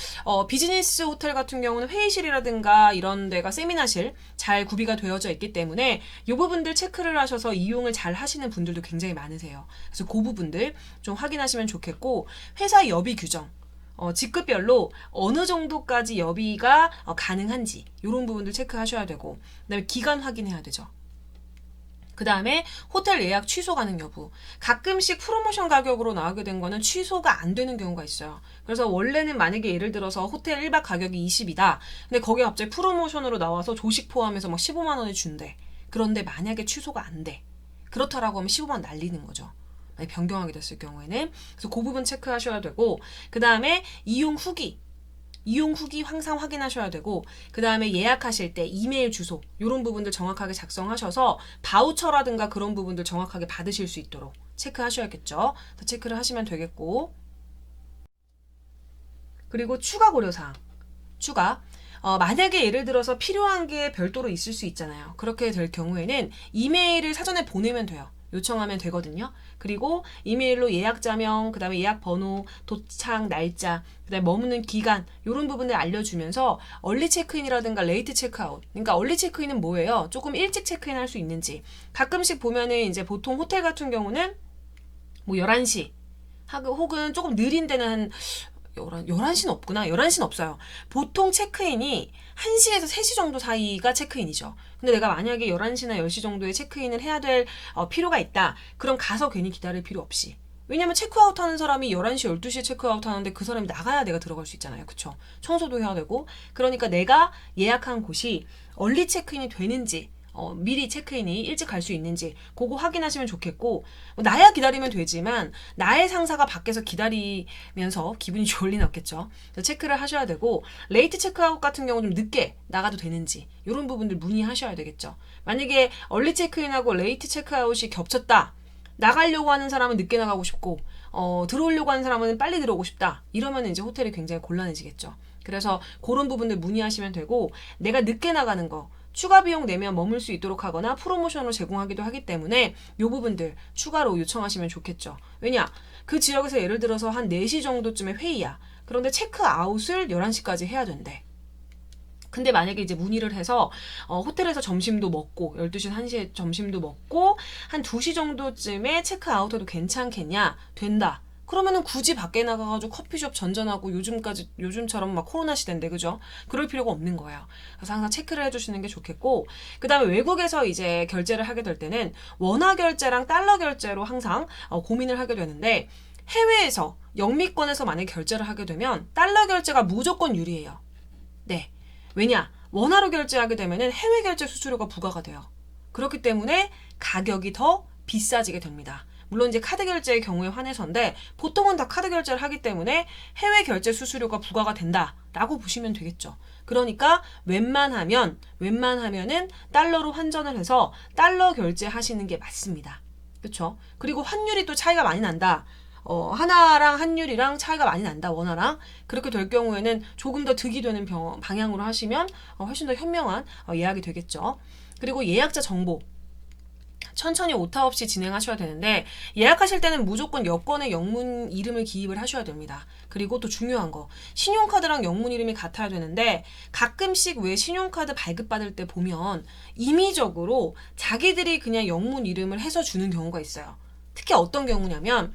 [SPEAKER 1] 비즈니스 호텔 같은 경우는 회의실이라든가 이런 데가 세미나실 잘 구비가 되어져 있기 때문에 이 부분들 체크를 하셔서 이용을 잘 하시는 분들도 굉장히 많으세요. 그래서 그 부분들 좀 확인하시면 좋겠고, 회사 여비 규정, 직급별로 어느 정도까지 여비가 가능한지 이런 부분들 체크하셔야 되고, 그다음에 기간 확인해야 되죠. 그 다음에 호텔 예약 취소 가능 여부. 가끔씩 프로모션 가격으로 나오게 된 거는 취소가 안 되는 경우가 있어요. 그래서 원래는 만약에 예를 들어서 호텔 1박 가격이 20이다. 근데 거기에 갑자기 프로모션으로 나와서 조식 포함해서 막 15만 원에 준대. 그런데 만약에 취소가 안 돼. 그렇다라고 하면 15만 원 날리는 거죠. 만약 변경하게 됐을 경우에는. 그래서 그 부분 체크하셔야 되고, 그 다음에 이용 후기 항상 확인하셔야 되고, 그 다음에 예약하실 때 이메일 주소 이런 부분들 정확하게 작성하셔서 바우처라든가 그런 부분들 정확하게 받으실 수 있도록 체크하셔야겠죠. 체크를 하시면 되겠고, 그리고 추가 고려사항. 만약에 예를 들어서 필요한 게 별도로 있을 수 있잖아요. 그렇게 될 경우에는 이메일을 사전에 보내면 돼요. 요청하면 되거든요. 그리고 이메일로 예약자명, 그 다음에 예약 번호, 도착 날짜, 그 다음에 머무는 기간 이런 부분을 알려주면서 얼리 체크인이라든가 레이트 체크아웃. 그러니까 얼리 체크인은 뭐예요? 조금 일찍 체크인 할 수 있는지. 가끔씩 보면은 이제 보통 호텔 같은 경우는 뭐 11시 혹은 조금 느린 데는 한 11시는 없구나. 11시는 없어요. 보통 체크인이 1시에서 3시 정도 사이가 체크인이죠. 근데 내가 만약에 11시나 10시 정도에 체크인을 해야 될 필요가 있다. 그럼 가서 괜히 기다릴 필요 없이. 왜냐면 체크아웃 하는 사람이 11시, 12시에 체크아웃 하는데 그 사람이 나가야 내가 들어갈 수 있잖아요. 그쵸? 청소도 해야 되고. 그러니까 내가 예약한 곳이 얼리 체크인이 되는지, 미리 체크인이 일찍 갈 수 있는지 그거 확인하시면 좋겠고, 나야 기다리면 되지만 나의 상사가 밖에서 기다리면서 기분이 좋을 리는 없겠죠. 체크를 하셔야 되고, 레이트 체크아웃 같은 경우 좀 늦게 나가도 되는지 이런 부분들 문의하셔야 되겠죠. 만약에 얼리 체크인하고 레이트 체크아웃이 겹쳤다. 나가려고 하는 사람은 늦게 나가고 싶고 들어오려고 하는 사람은 빨리 들어오고 싶다. 이러면 이제 호텔이 굉장히 곤란해지겠죠. 그래서 그런 부분들 문의하시면 되고, 내가 늦게 나가는 거 추가 비용 내면 머물 수 있도록 하거나 프로모션으로 제공하기도 하기 때문에 이 부분들 추가로 요청하시면 좋겠죠. 왜냐? 그 지역에서 예를 들어서 한 4시 정도쯤에 회의야. 그런데 체크아웃을 11시까지 해야 된대. 근데 만약에 이제 문의를 해서 호텔에서 점심도 먹고 12시, 1시에 점심도 먹고 한 2시 정도쯤에 체크아웃해도 괜찮겠냐? 된다. 그러면은 굳이 밖에 나가가지고 커피숍 전전하고 요즘처럼 막 코로나 시대인데, 그죠? 그럴 필요가 없는 거예요. 그래서 항상 체크를 해주시는 게 좋겠고, 그 다음에 외국에서 이제 결제를 하게 될 때는 원화 결제랑 달러 결제로 항상 고민을 하게 되는데, 해외에서 영미권에서 만약에 결제를 하게 되면 달러 결제가 무조건 유리해요. 네. 왜냐? 원화로 결제하게 되면은 해외 결제 수수료가 부과가 돼요. 그렇기 때문에 가격이 더 비싸지게 됩니다. 물론 이제 카드 결제의 경우에 한해서인데 보통은 다 카드 결제를 하기 때문에 해외 결제 수수료가 부과가 된다라고 보시면 되겠죠. 그러니까 웬만하면은 달러로 환전을 해서 달러 결제하시는 게 맞습니다. 그렇죠? 그리고 환율이 또 차이가 많이 난다. 하나랑 환율이랑 차이가 많이 난다, 원화랑. 그렇게 될 경우에는 조금 더 득이 되는 방향으로 하시면 훨씬 더 현명한 예약이 되겠죠. 그리고 예약자 정보. 천천히 오타 없이 진행하셔야 되는데, 예약하실 때는 무조건 여권에 영문 이름을 기입을 하셔야 됩니다. 그리고 또 중요한 거, 신용카드랑 영문 이름이 같아야 되는데, 가끔씩 왜 신용카드 발급받을 때 보면 임의적으로 자기들이 그냥 영문 이름을 해서 주는 경우가 있어요. 특히 어떤 경우냐면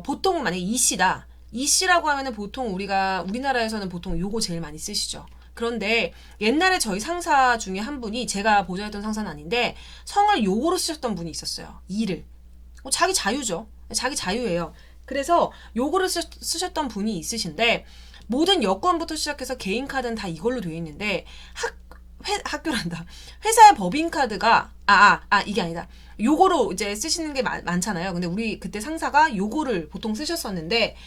[SPEAKER 1] 보통 만약에 이씨다. 이씨라고 하면은 보통 우리나라에서는 보통 요거 제일 많이 쓰시죠. 그런데 옛날에 저희 상사 중에 한 분이, 제가 보좌했던 상사는 아닌데 성을 요거로 쓰셨던 분이 있었어요. 이를. 자기 자유죠. 자기 자유예요. 그래서 요거를 쓰셨던 분이 있으신데, 모든 여권부터 시작해서 개인 카드는 다 이걸로 되어 있는데, 학교란다. 회사의 법인카드가 이게 아니다. 요거로 이제 쓰시는 게 많잖아요. 근데 우리 그때 상사가 요거를 보통 쓰셨었는데,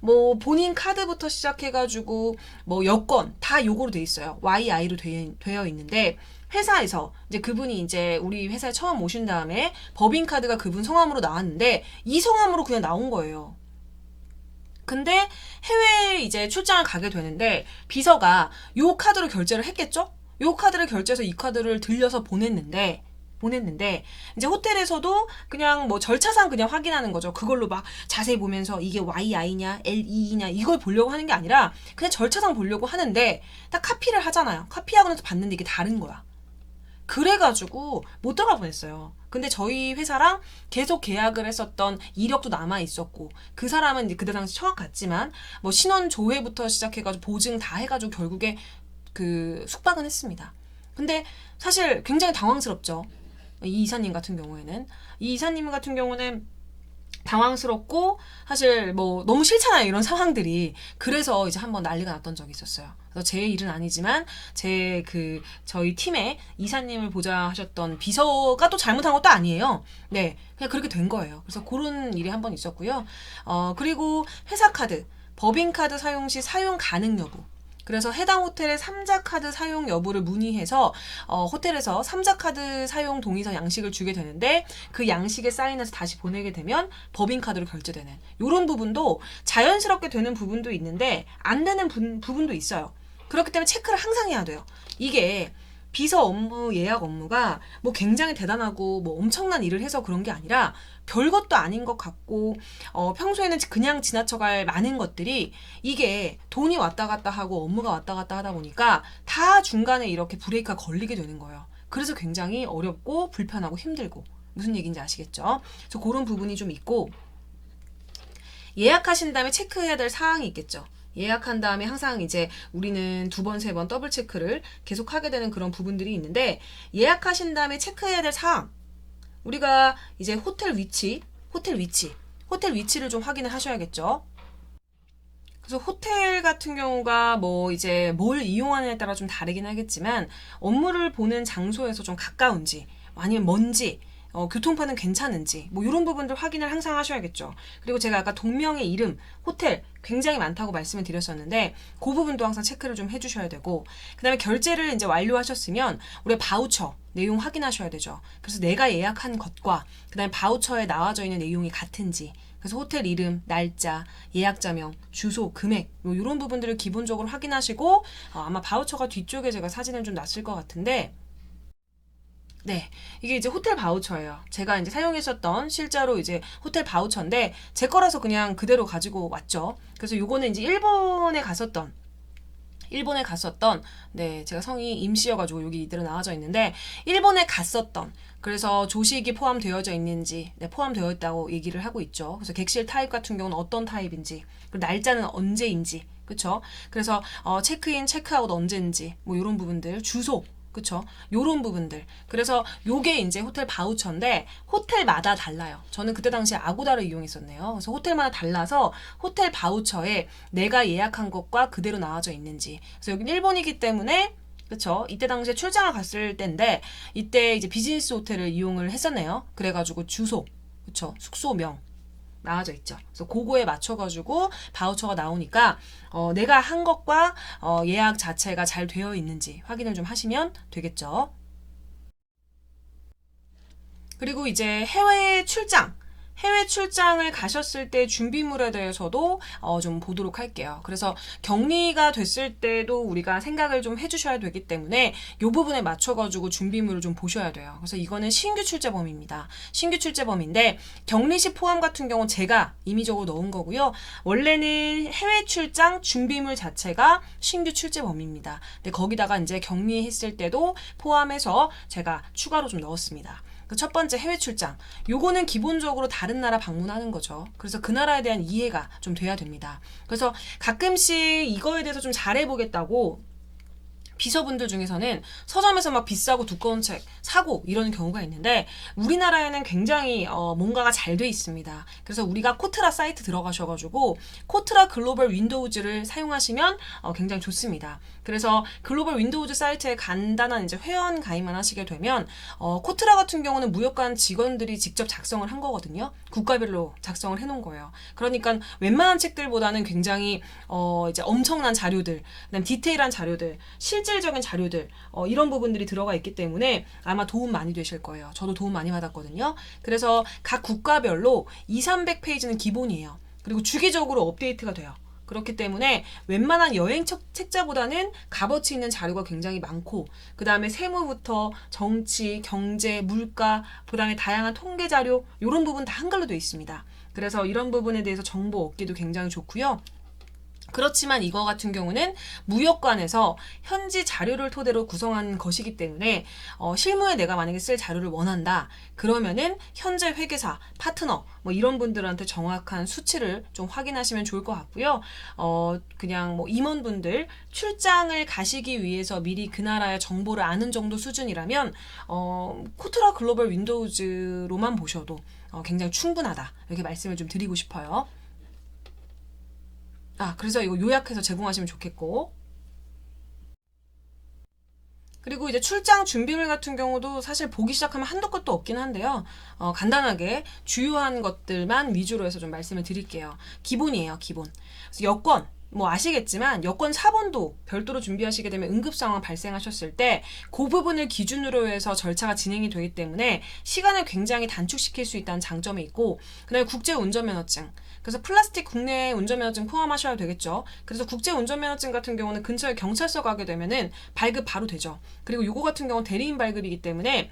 [SPEAKER 1] 뭐 본인 카드부터 시작해가지고 뭐 여권 다 요거로 돼 있어요. YI로 되어 있는데, 회사에서 이제 그분이 이제 우리 회사에 처음 오신 다음에 법인 카드가 그분 성함으로 나왔는데 이 성함으로 그냥 나온 거예요. 근데 해외에 이제 출장을 가게 되는데 비서가 요 카드로 결제를 했겠죠? 요 카드를 결제해서 이 카드를 들려서 보냈는데 보냈는데 이제 호텔에서도 그냥 뭐 절차상 그냥 확인하는 거죠. 그걸로 막 자세히 보면서 이게 YI냐 LE냐 이걸 보려고 하는 게 아니라 그냥 절차상 보려고 하는데 딱 카피를 하잖아요. 카피하고 나서 봤는데 이게 다른 거야. 그래가지고 못 들어가 보냈어요. 근데 저희 회사랑 계속 계약을 했었던 이력도 남아 있었고 그 사람은 이제 그때 당시 청약 갔지만 뭐 신원 조회부터 시작해가지고 보증 다 해가지고 결국에 그 숙박은 했습니다. 근데 사실 굉장히 당황스럽죠. 이 이사님 같은 경우에는 이 이사님 같은 경우는 당황스럽고 사실 뭐 너무 싫잖아요, 이런 상황들이. 그래서 이제 한번 난리가 났던 적이 있었어요. 그래서 제 일은 아니지만 저희 팀의 이사님을 보좌 하셨던 비서가 또 잘못한 것도 아니에요. 네, 그냥 그렇게 된 거예요. 그래서 그런 일이 한 번 있었고요. 그리고 회사 카드, 법인카드 사용 시 사용 가능 여부. 그래서 해당 호텔의 3자 카드 사용 여부를 문의해서 호텔에서 3자 카드 사용 동의서 양식을 주게 되는데 그 양식에 사인해서 다시 보내게 되면 법인카드로 결제되는 이런 부분도 자연스럽게 되는 부분도 있는데 안 되는 부분도 있어요. 그렇기 때문에 체크를 항상 해야 돼요. 이게 비서 업무, 예약 업무가 뭐 굉장히 대단하고 뭐 엄청난 일을 해서 그런 게 아니라 별것도 아닌 것 같고 평소에는 그냥 지나쳐갈 많은 것들이 이게 돈이 왔다 갔다 하고 업무가 왔다 갔다 하다 보니까 다 중간에 이렇게 브레이크가 걸리게 되는 거예요. 그래서 굉장히 어렵고 불편하고 힘들고 무슨 얘기인지 아시겠죠? 그래서 그런 부분이 좀 있고 예약하신 다음에 체크해야 될 사항이 있겠죠. 예약한 다음에 항상 이제 우리는 2번, 3번 더블 체크를 계속 하게 되는 그런 부분들이 있는데 예약하신 다음에 체크해야 될 사항 우리가 이제 호텔 위치를 좀 확인을 하셔야겠죠. 그래서 호텔 같은 경우가 뭐 이제 뭘 이용하느냐에 따라 좀 다르긴 하겠지만 업무를 보는 장소에서 좀 가까운지 아니면 먼지 교통편은 괜찮은지 뭐 이런 부분들 확인을 항상 하셔야겠죠. 그리고 제가 아까 동명의 이름, 호텔 굉장히 많다고 말씀을 드렸었는데 그 부분도 항상 체크를 좀 해주셔야 되고 그 다음에 결제를 이제 완료하셨으면 우리 바우처 내용 확인하셔야 되죠. 그래서 내가 예약한 것과 그 다음에 바우처에 나와져 있는 내용이 같은지 그래서 호텔 이름, 날짜, 예약자명, 주소, 금액 뭐 이런 부분들을 기본적으로 확인하시고 아마 바우처가 뒤쪽에 제가 사진을 좀 놨을 것 같은데 네, 이게 이제 호텔 바우처예요. 제가 이제 사용했었던 실제로 이제 호텔 바우처인데 제 거라서 그냥 그대로 가지고 왔죠. 그래서 요거는 이제 일본에 갔었던 네, 제가 성이 임씨여가지고 여기 이대로 나와져 있는데 일본에 갔었던 그래서 조식이 포함되어져 있는지 네, 포함되어 있다고 얘기를 하고 있죠. 그래서 객실 타입 같은 경우는 어떤 타입인지 그리고 날짜는 언제인지 그쵸? 그래서 체크인, 체크아웃 언제인지 뭐 이런 부분들 주소 그쵸? 요런 부분들. 그래서 요게 이제 호텔 바우처인데 호텔마다 달라요. 저는 그때 당시에 아고다를 이용했었네요. 그래서 호텔마다 달라서 호텔 바우처에 내가 예약한 것과 그대로 나와져 있는지. 그래서 여긴 일본이기 때문에 그쵸? 이때 당시에 출장을 갔을 때인데 이때 이제 비즈니스 호텔을 이용을 했었네요. 그래가지고 주소, 그쵸? 숙소명. 나와져 있죠. 그래서 그거에 맞춰가지고 바우처가 나오니까 내가 한 것과 예약 자체가 잘 되어 있는지 확인을 좀 하시면 되겠죠. 그리고 이제 해외 출장을 가셨을 때 준비물에 대해서도 좀 보도록 할게요. 그래서 격리가 됐을 때도 우리가 생각을 좀 해주셔야 되기 때문에 이 부분에 맞춰가지고 준비물을 좀 보셔야 돼요. 그래서 이거는 신규 출제범입니다. 신규 출제범인데 격리시 포함 같은 경우는 제가 임의적으로 넣은 거고요. 원래는 해외 출장 준비물 자체가 신규 출제범입니다. 근데 거기다가 이제 격리했을 때도 포함해서 제가 추가로 좀 넣었습니다. 첫 번째 해외 출장. 요거는 기본적으로 다른 나라 방문하는 거죠. 그래서 그 나라에 대한 이해가 좀 돼야 됩니다. 그래서 가끔씩 이거에 대해서 좀 잘해보겠다고 비서분들 중에서는 서점에서 막 비싸고 두꺼운 책 사고 이러는 경우가 있는데 우리나라에는 굉장히 뭔가가 잘 돼 있습니다. 그래서 우리가 코트라 사이트 들어가셔가지고 코트라 글로벌 윈도우즈를 사용하시면 굉장히 좋습니다. 그래서 글로벌 윈도우즈 사이트에 간단한 이제 회원 가입만 하시게 되면 코트라 같은 경우는 무역관 직원들이 직접 작성을 한 거거든요. 국가별로 작성을 해놓은 거예요. 그러니까 웬만한 책들보다는 굉장히 이제 엄청난 자료들, 그다음 디테일한 자료들, 실질적인 자료들 이런 부분들이 들어가 있기 때문에 아마 도움 많이 되실 거예요. 저도 도움 많이 받았거든요. 그래서 각 국가별로 200~300페이지는 기본이에요. 그리고 주기적으로 업데이트가 돼요. 그렇기 때문에 웬만한 여행 책자보다는 값어치 있는 자료가 굉장히 많고, 그 다음에 세무부터 정치, 경제, 물가, 그 다음에 다양한 통계 자료, 이런 부분 다 한글로 되어 있습니다. 그래서 이런 부분에 대해서 정보 얻기도 굉장히 좋고요. 그렇지만 이거 같은 경우는 무역관에서 현지 자료를 토대로 구성한 것이기 때문에 실무에 내가 만약에 쓸 자료를 원한다. 그러면은 현재 회계사, 파트너 뭐 이런 분들한테 정확한 수치를 좀 확인하시면 좋을 것 같고요. 그냥 뭐 임원분들 출장을 가시기 위해서 미리 그 나라의 정보를 아는 정도 수준이라면 코트라 글로벌 윈도우즈로만 보셔도 굉장히 충분하다. 이렇게 말씀을 좀 드리고 싶어요. 그래서 이거 요약해서 제공하시면 좋겠고. 그리고 이제 출장 준비물 같은 경우도 사실 보기 시작하면 한도 끝도 없긴 한데요. 간단하게 주요한 것들만 위주로 해서 좀 말씀을 드릴게요. 기본이에요, 기본. 그래서 여권. 뭐 아시겠지만 여권 사본도 별도로 준비하시게 되면 응급 상황 발생하셨을 때 그 부분을 기준으로 해서 절차가 진행이 되기 때문에 시간을 굉장히 단축시킬 수 있다는 장점이 있고, 그다음에 국제 운전면허증. 그래서 플라스틱 국내 운전면허증 포함하셔야 되겠죠. 그래서 국제 운전면허증 같은 경우는 근처에 경찰서 가게 되면은 발급 바로 되죠. 그리고 요거 같은 경우는 대리인 발급이기 때문에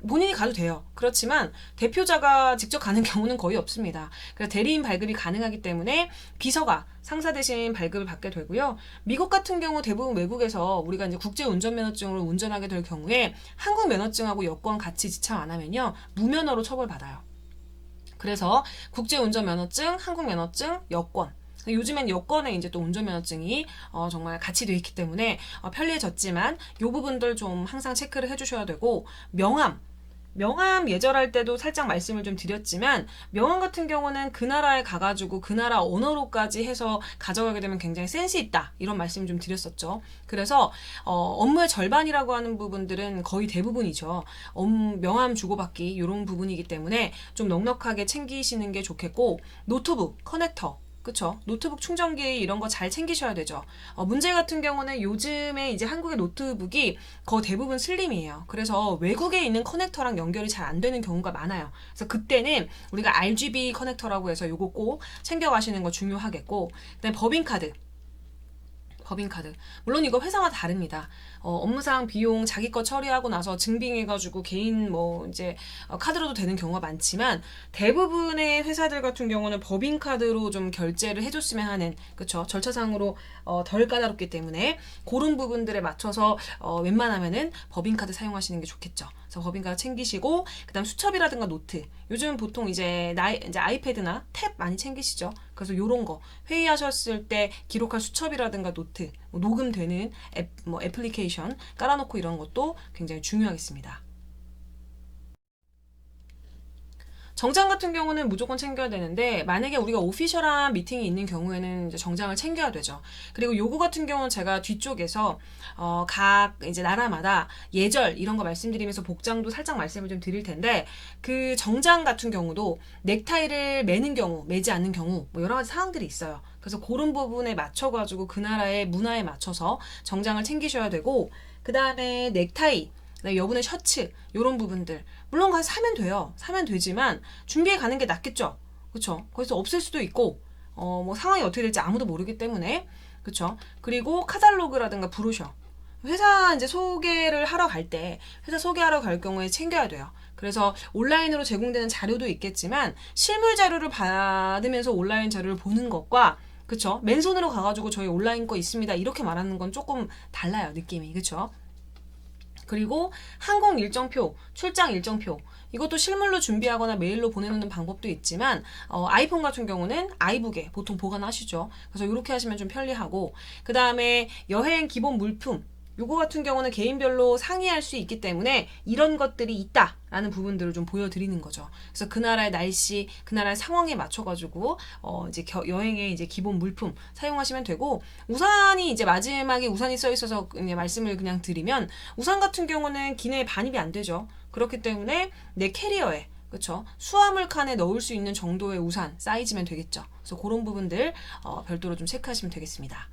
[SPEAKER 1] 본인이 가도 돼요. 그렇지만 대표자가 직접 가는 경우는 거의 없습니다. 그래서 대리인 발급이 가능하기 때문에 비서가 상사 대신 발급을 받게 되고요. 미국 같은 경우 대부분 외국에서 우리가 이제 국제 운전면허증으로 운전하게 될 경우에 한국 면허증하고 여권 같이 지참 안 하면요, 무면허로 처벌받아요. 그래서 국제 운전면허증, 한국 면허증, 여권. 요즘엔 여권에 이제 또 운전면허증이 정말 같이 돼 있기 때문에 편리해졌지만 이 부분들 좀 항상 체크를 해주셔야 되고, 명함 예절할 때도 살짝 말씀을 좀 드렸지만, 명함 같은 경우는 그 나라에 가가지고 그 나라 언어로까지 해서 가져가게 되면 굉장히 센스 있다, 이런 말씀을 좀 드렸었죠. 그래서 업무의 절반이라고 하는 부분들은 거의 대부분이죠. 명함 주고받기 이런 부분이기 때문에 좀 넉넉하게 챙기시는 게 좋겠고, 노트북, 커넥터, 그쵸? 노트북 충전기 이런 거 잘 챙기셔야 되죠. 문제 같은 경우는 요즘에 이제 한국의 노트북이 거의 대부분 슬림이에요. 그래서 외국에 있는 커넥터랑 연결이 잘 안 되는 경우가 많아요. 그래서 그때는 우리가 RGB 커넥터라고 해서 요거 꼭 챙겨가시는 거 중요하겠고, 그다음에 법인카드. 물론 이거 회사마다 다릅니다. 업무상 비용 자기 거 처리하고 나서 증빙해가지고 개인 뭐 이제 카드로도 되는 경우가 많지만, 대부분의 회사들 같은 경우는 법인카드로 좀 결제를 해줬으면 하는, 그쵸, 절차상으로 덜 까다롭기 때문에 그런 부분들에 맞춰서 웬만하면은 법인카드 사용하시는 게 좋겠죠. 그래서 법인카드 챙기시고, 그다음 수첩이라든가 노트. 요즘 보통 이제 아이패드나 탭 많이 챙기시죠. 그래서 요런 거 회의하셨을 때 기록할 수첩이라든가 노트, 녹음되는 애플리케이션 깔아놓고 이런 것도 굉장히 중요하겠습니다. 정장 같은 경우는 무조건 챙겨야 되는데, 만약에 우리가 오피셜한 미팅이 있는 경우에는 이제 정장을 챙겨야 되죠. 그리고 요거 같은 경우는 제가 뒤쪽에서 각 이제 나라마다 예절 이런 거 말씀드리면서 복장도 살짝 말씀을 좀 드릴 텐데, 그 정장 같은 경우도 넥타이를 매는 경우, 매지 않는 경우 뭐 여러 가지 사항들이 있어요. 그래서 그런 부분에 맞춰가지고 그 나라의 문화에 맞춰서 정장을 챙기셔야 되고, 그 다음에 넥타이, 여분의 셔츠 이런 부분들 물론 가서 사면 돼요. 사면 되지만 준비해 가는 게 낫겠죠. 그렇죠? 거기서 없을 수도 있고 뭐 상황이 어떻게 될지 아무도 모르기 때문에, 그렇죠? 그리고 카탈로그라든가 브로셔, 회사 이제 소개를 하러 갈 때, 회사 소개하러 갈 경우에 챙겨야 돼요. 그래서 온라인으로 제공되는 자료도 있겠지만 실물 자료를 받으면서 온라인 자료를 보는 것과, 그쵸, 맨손으로 가가지고 저희 온라인 거 있습니다 이렇게 말하는 건 조금 달라요, 느낌이. 그쵸? 그리고 항공 일정표, 출장 일정표, 이것도 실물로 준비하거나 메일로 보내놓는 방법도 있지만 아이폰 같은 경우는 아이북에 보통 보관하시죠. 그래서 이렇게 하시면 좀 편리하고, 그 다음에 여행 기본 물품, 요거 같은 경우는 개인별로 상의할 수 있기 때문에 이런 것들이 있다라는 부분들을 좀 보여드리는 거죠. 그래서 그 나라의 날씨, 그 나라의 상황에 맞춰가지고 이제 여행의 이제 기본 물품 사용하시면 되고, 우산이 이제 마지막에 우산이 써 있어서 그냥 말씀을 그냥 드리면, 우산 같은 경우는 기내에 반입이 안 되죠. 그렇기 때문에 내 캐리어에, 그쵸, 수화물 칸에 넣을 수 있는 정도의 우산 사이즈면 되겠죠. 그래서 그런 부분들 별도로 좀 체크하시면 되겠습니다.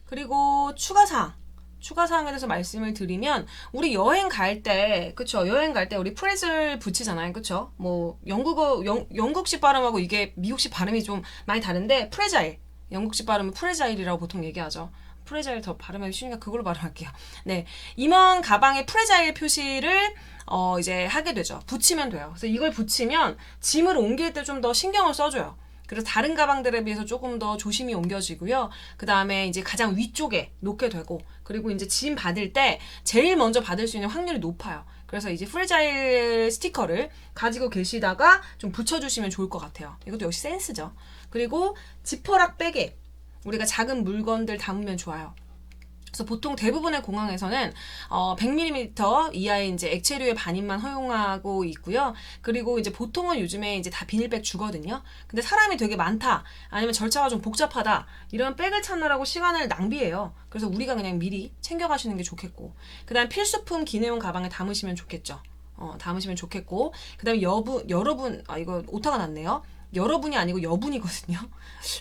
[SPEAKER 1] 그리고 추가사항, 추가 사항에 대해서 말씀을 드리면 우리 여행 갈 때 그쵸 여행 갈 때 우리 프레즈를 붙이잖아요 그쵸 뭐 영국식 발음하고 이게 미국식 발음이 좀 많이 다른데 프레자일 영국식 발음은 프레자일이라고 보통 얘기하죠. 프레자일 더 발음하기 쉬우니까 그걸로 발음할게요. 네, 임원 가방에 프레자일 표시를 이제 하게 되죠. 붙이면 돼요. 그래서 이걸 붙이면 짐을 옮길 때 좀 더 신경을 써줘요. 그래서 다른 가방들에 비해서 조금 더 조심히 옮겨지고요. 그 다음에 이제 가장 위쪽에 놓게 되고, 그리고 이제 짐 받을 때 제일 먼저 받을 수 있는 확률이 높아요. 그래서 이제 프레자일 스티커를 가지고 계시다가 좀 붙여주시면 좋을 것 같아요. 이것도 역시 센스죠. 그리고 지퍼락 백에 우리가 작은 물건들 담으면 좋아요. 그래서 보통 대부분의 공항에서는 100ml 이하의 이제 액체류의 반입만 허용하고 있고요. 그리고 이제 보통은 요즘에 이제 다 비닐백 주거든요. 근데 사람이 되게 많다, 아니면 절차가 좀 복잡하다, 이런 백을 찾느라고 시간을 낭비해요. 그래서 우리가 그냥 미리 챙겨가시는 게 좋겠고, 그다음 필수품 기내용 가방에 담으시면 좋겠죠. 담으시면 좋겠고, 그다음에 여러분, 이거 오타가 났네요. 여러분이 아니고 여분이거든요.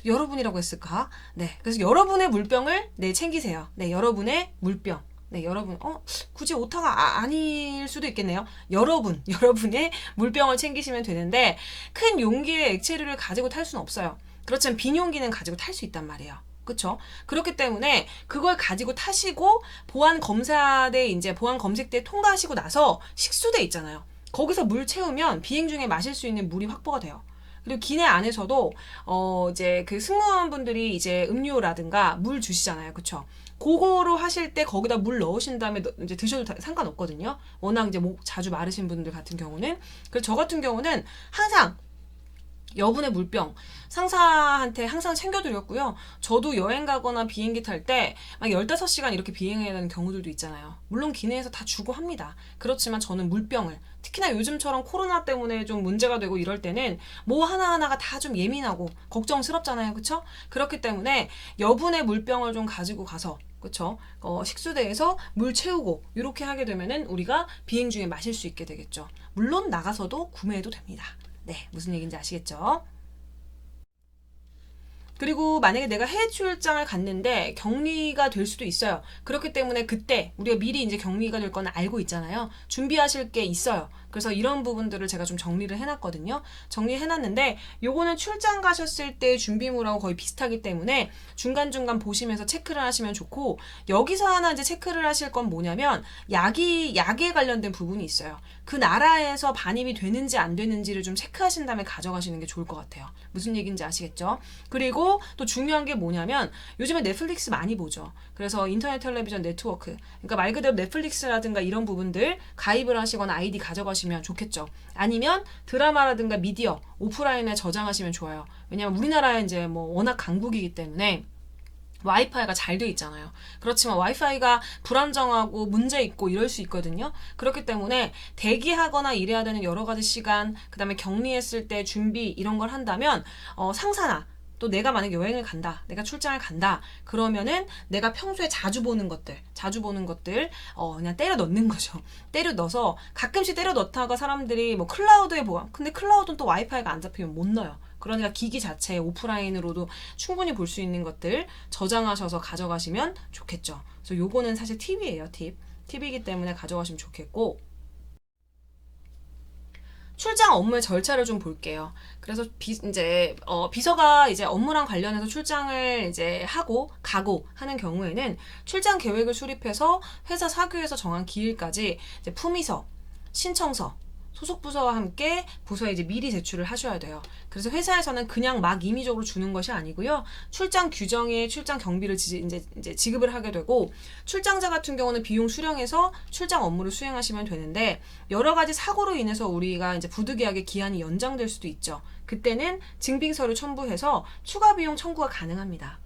[SPEAKER 1] 여러분이라고 했을까? 네. 그래서 여러분의 물병을 챙기세요. 네, 여러분의 물병. 네, 여러분. 굳이 오타가 아닐 수도 있겠네요. 여러분의 물병을 챙기시면 되는데, 큰 용기의 액체류를 가지고 탈 수는 없어요. 그렇지만 빈 용기는 가지고 탈 수 있단 말이에요. 그쵸? 그렇기 때문에 그걸 가지고 타시고 보안 검색대 통과하시고 나서 식수대 있잖아요. 거기서 물 채우면 비행 중에 마실 수 있는 물이 확보가 돼요. 그리고 기내 안에서도 이제 그 승무원분들이 이제 음료라든가 물 주시잖아요. 그쵸? 그거로 하실 때 거기다 물 넣으신 다음에 이제 드셔도 상관없거든요. 워낙 이제 목 자주 마르신 분들 같은 경우는. 그래서 저 같은 경우는 항상 여분의 물병 상사한테 항상 챙겨드렸고요. 저도 여행 가거나 비행기 탈 때 막 15시간 이렇게 비행해야 되는 경우들도 있잖아요. 물론 기내에서 다 주고 합니다. 그렇지만 저는 물병을, 특히나 요즘처럼 코로나 때문에 좀 문제가 되고 이럴 때는 뭐 하나하나가 다 좀 예민하고 걱정스럽잖아요. 그쵸? 그렇기 때문에 여분의 물병을 좀 가지고 가서, 그쵸? 식수대에서 물 채우고 이렇게 하게 되면은 우리가 비행 중에 마실 수 있게 되겠죠. 물론 나가서도 구매해도 됩니다. 네, 무슨 얘기인지 아시겠죠? 그리고 만약에 내가 해외 출장을 갔는데 격리가 될 수도 있어요. 그렇기 때문에 그때 우리가 미리 이제 격리가 될 건 알고 있잖아요. 준비하실 게 있어요. 그래서 이런 부분들을 제가 좀 정리를 해놨거든요. 정리해놨는데 요거는 출장 가셨을 때 준비물하고 거의 비슷하기 때문에 중간중간 보시면서 체크를 하시면 좋고, 여기서 하나 이제 체크를 하실 건 뭐냐면 약에 관련된 부분이 있어요. 그 나라에서 반입이 되는지 안 되는지를 좀 체크하신 다음에 가져가시는 게 좋을 것 같아요. 무슨 얘기인지 아시겠죠? 그리고 또 중요한 게 뭐냐면 요즘에 넷플릭스 많이 보죠. 그래서 인터넷 텔레비전 네트워크, 그러니까 말 그대로 넷플릭스라든가 이런 부분들 가입을 하시거나 아이디 가져가시면 좋겠죠. 아니면 드라마라든가 미디어 오프라인에 저장하시면 좋아요. 왜냐면 우리나라에 이제 뭐 워낙 강국이기 때문에 와이파이가 잘 돼 있잖아요. 그렇지만 와이파이가 불안정하고 문제 있고 이럴 수 있거든요. 그렇기 때문에 대기하거나 일해야 되는 여러 가지 시간, 그 다음에 격리했을 때 준비 이런 걸 한다면 상사나 또 내가 만약에 여행을 간다, 내가 출장을 간다, 그러면은 내가 평소에 자주 보는 것들 그냥 때려 넣는 거죠. 때려 넣어서, 가끔씩 때려 넣다가 사람들이 뭐 클라우드에 보아, 근데 클라우드는 또 와이파이가 안 잡히면 못 넣어요. 그러니까 기기 자체에 오프라인으로도 충분히 볼 수 있는 것들 저장하셔서 가져가시면 좋겠죠. 그래서 요거는 사실 팁이에요. 팁이기 때문에 가져가시면 좋겠고, 출장 업무의 절차를 좀 볼게요. 그래서 비서가 이제 업무랑 관련해서 출장을 이제 가고 하는 경우에는 출장 계획을 수립해서 회사 사규에서 정한 기일까지 이제 품위서, 신청서, 소속 부서와 함께 부서에 이제 미리 제출을 하셔야 돼요. 그래서 회사에서는 그냥 막 임의적으로 주는 것이 아니고요. 출장 규정에 출장 경비를 이제 지급을 하게 되고, 출장자 같은 경우는 비용 수령해서 출장 업무를 수행하시면 되는데, 여러 가지 사고로 인해서 우리가 이제 부득이하게 기한이 연장될 수도 있죠. 그때는 증빙서를 첨부해서 추가 비용 청구가 가능합니다.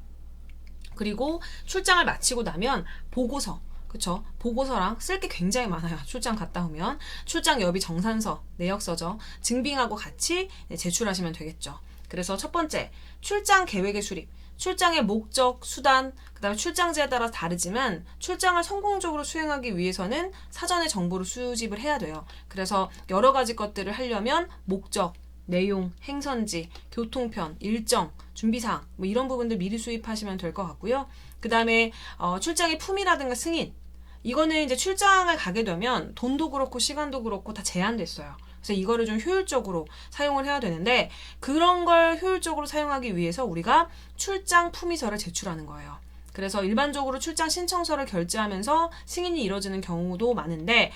[SPEAKER 1] 그리고 출장을 마치고 나면 보고서, 그쵸? 보고서랑 쓸 게 굉장히 많아요. 출장 갔다 오면. 출장 여비 정산서, 내역서죠. 증빙하고 같이 제출하시면 되겠죠. 그래서 첫 번째, 출장 계획의 수립. 출장의 목적, 수단, 그 다음에 출장지에 따라 다르지만 출장을 성공적으로 수행하기 위해서는 사전에 정보를 수집을 해야 돼요. 그래서 여러 가지 것들을 하려면 목적, 내용, 행선지, 교통편, 일정, 준비사항 뭐 이런 부분들 미리 수입하시면 될 것 같고요. 그 다음에 출장의 품이라든가 승인 이거는 이제 출장을 가게 되면 돈도 그렇고 시간도 그렇고 다 제한됐어요. 그래서 이거를 좀 효율적으로 사용을 해야 되는데 그런 걸 효율적으로 사용하기 위해서 우리가 출장 품의서를 제출하는 거예요. 그래서 일반적으로 출장 신청서를 결제하면서 승인이 이루어지는 경우도 많은데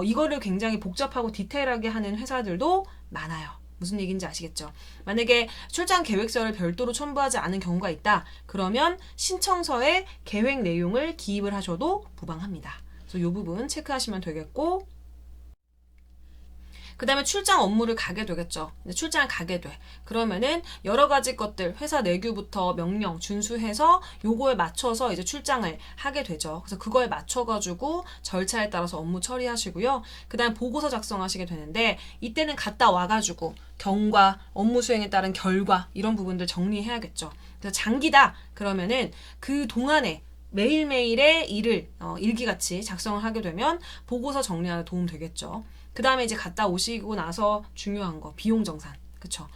[SPEAKER 1] 이거를 굉장히 복잡하고 디테일하게 하는 회사들도 많아요. 무슨 얘기인지 아시겠죠? 만약에 출장 계획서를 별도로 첨부하지 않은 경우가 있다. 그러면 신청서에 계획 내용을 기입을 하셔도 무방합니다. 그래서 이 부분 체크하시면 되겠고 그 다음에 출장 업무를 가게 되겠죠. 출장을 가게 돼. 그러면은 여러 가지 것들, 회사 내규부터 명령 준수해서 요거에 맞춰서 이제 출장을 하게 되죠. 그래서 그거에 맞춰가지고 절차에 따라서 업무 처리하시고요. 그 다음에 보고서 작성하시게 되는데 이때는 갔다 와가지고 경과, 업무 수행에 따른 결과 이런 부분들 정리해야겠죠. 그래서 장기다. 그러면은 그 동안에 매일매일의 일을 일기같이 작성을 하게 되면 보고서 정리하는 데 도움 되겠죠. 그 다음에 이제 갔다 오시고 나서 중요한 거 비용정산 그쵸?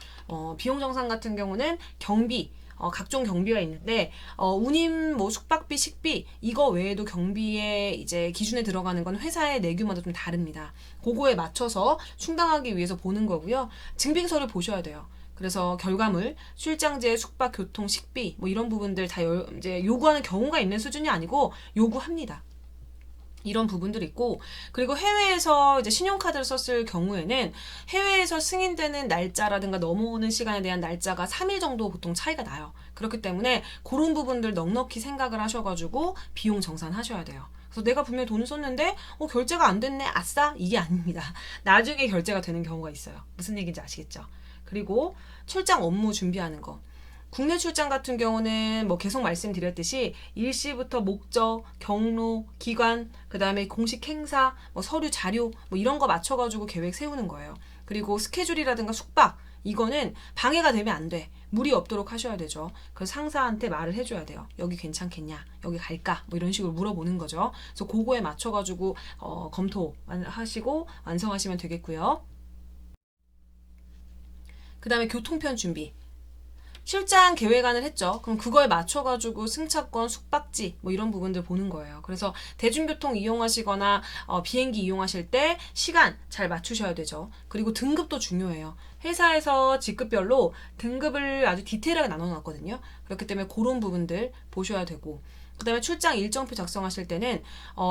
[SPEAKER 1] 비용정산 같은 경우는 경비 각종 경비가 있는데 운임 뭐 숙박비 식비 이거 외에도 경비에 이제 기준에 들어가는 건 회사의 내규마다 좀 다릅니다. 그거에 맞춰서 충당하기 위해서 보는 거고요. 증빙서를 보셔야 돼요. 그래서 결과물, 출장제, 숙박, 교통, 식비 뭐 이런 부분들 다 이제 요구하는 경우가 있는 수준이 아니고 요구합니다. 이런 부분들이 있고 그리고 해외에서 이제 신용카드를 썼을 경우에는 해외에서 승인되는 날짜라든가 넘어오는 시간에 대한 날짜가 3일 정도 보통 차이가 나요. 그렇기 때문에 그런 부분들 넉넉히 생각을 하셔가지고 비용 정산하셔야 돼요. 그래서 내가 분명히 돈을 썼는데 결제가 안 됐네 아싸 이게 아닙니다. 나중에 결제가 되는 경우가 있어요. 무슨 얘기인지 아시겠죠? 그리고 출장 업무 준비하는 거 국내 출장 같은 경우는 뭐 계속 말씀드렸듯이 일시부터 목적, 경로, 기관, 그 다음에 공식 행사, 뭐 서류 자료 뭐 이런 거 맞춰가지고 계획 세우는 거예요. 그리고 스케줄이라든가 숙박 이거는 방해가 되면 안 돼. 무리 없도록 하셔야 되죠. 그래서 상사한테 말을 해줘야 돼요. 여기 괜찮겠냐? 여기 갈까? 뭐 이런 식으로 물어보는 거죠. 그래서 그거에 맞춰가지고 검토하시고 완성하시면 되겠고요. 그 다음에 교통편 준비. 출장 계획안을 했죠. 그럼 그거에 맞춰가지고 승차권, 숙박지 뭐 이런 부분들 보는 거예요. 그래서 대중교통 이용하시거나 비행기 이용하실 때 시간 잘 맞추셔야 되죠. 그리고 등급도 중요해요. 회사에서 직급별로 등급을 아주 디테일하게 나눠놨거든요. 그렇기 때문에 그런 부분들 보셔야 되고 그 다음에 출장 일정표 작성하실 때는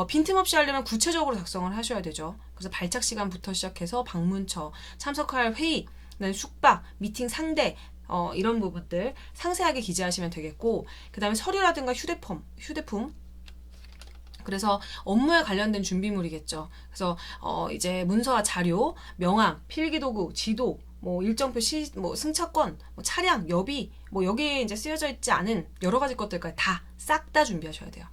[SPEAKER 1] 빈틈없이 하려면 구체적으로 작성을 하셔야 되죠. 그래서 발착 시간부터 시작해서 방문처, 참석할 회의, 숙박, 미팅 상대 이런 부분들 상세하게 기재하시면 되겠고 그 다음에 서류라든가 휴대품 그래서 업무에 관련된 준비물이겠죠. 그래서 이제 문서와 자료, 명함, 필기도구, 지도, 뭐 일정표 뭐 승차권, 뭐 차량, 여비, 뭐 여기에 이제 쓰여져 있지 않은 여러 가지 것들까지 다 싹 다 준비하셔야 돼요.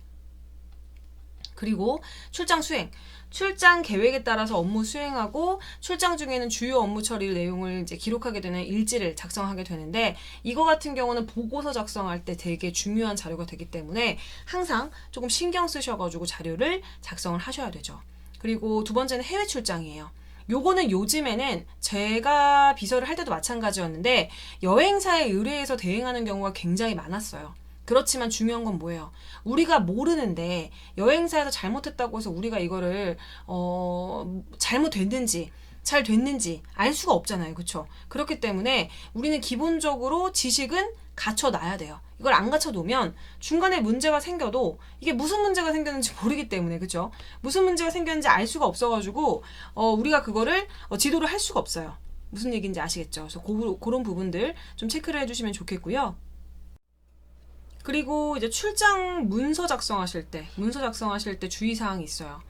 [SPEAKER 1] 그리고 출장 수행. 출장 계획에 따라서 업무 수행하고 출장 중에는 주요 업무 처리 내용을 이제 기록하게 되는 일지를 작성하게 되는데 이거 같은 경우는 보고서 작성할 때 되게 중요한 자료가 되기 때문에 항상 조금 신경 쓰셔가지고 자료를 작성을 하셔야 되죠. 그리고 두 번째는 해외 출장이에요. 요거는 요즘에는 제가 비서를 할 때도 마찬가지였는데 여행사에 의뢰해서 대행하는 경우가 굉장히 많았어요. 그렇지만 중요한 건 뭐예요? 우리가 모르는데 여행사에서 잘못했다고 해서 우리가 이거를 잘못됐는지 잘 됐는지 알 수가 없잖아요. 그렇죠? 그렇기 때문에 우리는 기본적으로 지식은 갖춰놔야 돼요. 이걸 안 갖춰놓으면 중간에 문제가 생겨도 이게 무슨 문제가 생겼는지 모르기 때문에 그렇죠? 무슨 문제가 생겼는지 알 수가 없어가지고 우리가 그거를 지도를 할 수가 없어요. 무슨 얘기인지 아시겠죠? 그래서 그런 부분들 좀 체크를 해주시면 좋겠고요. 그리고 이제 출장 문서 작성하실 때 주의사항이 있어요.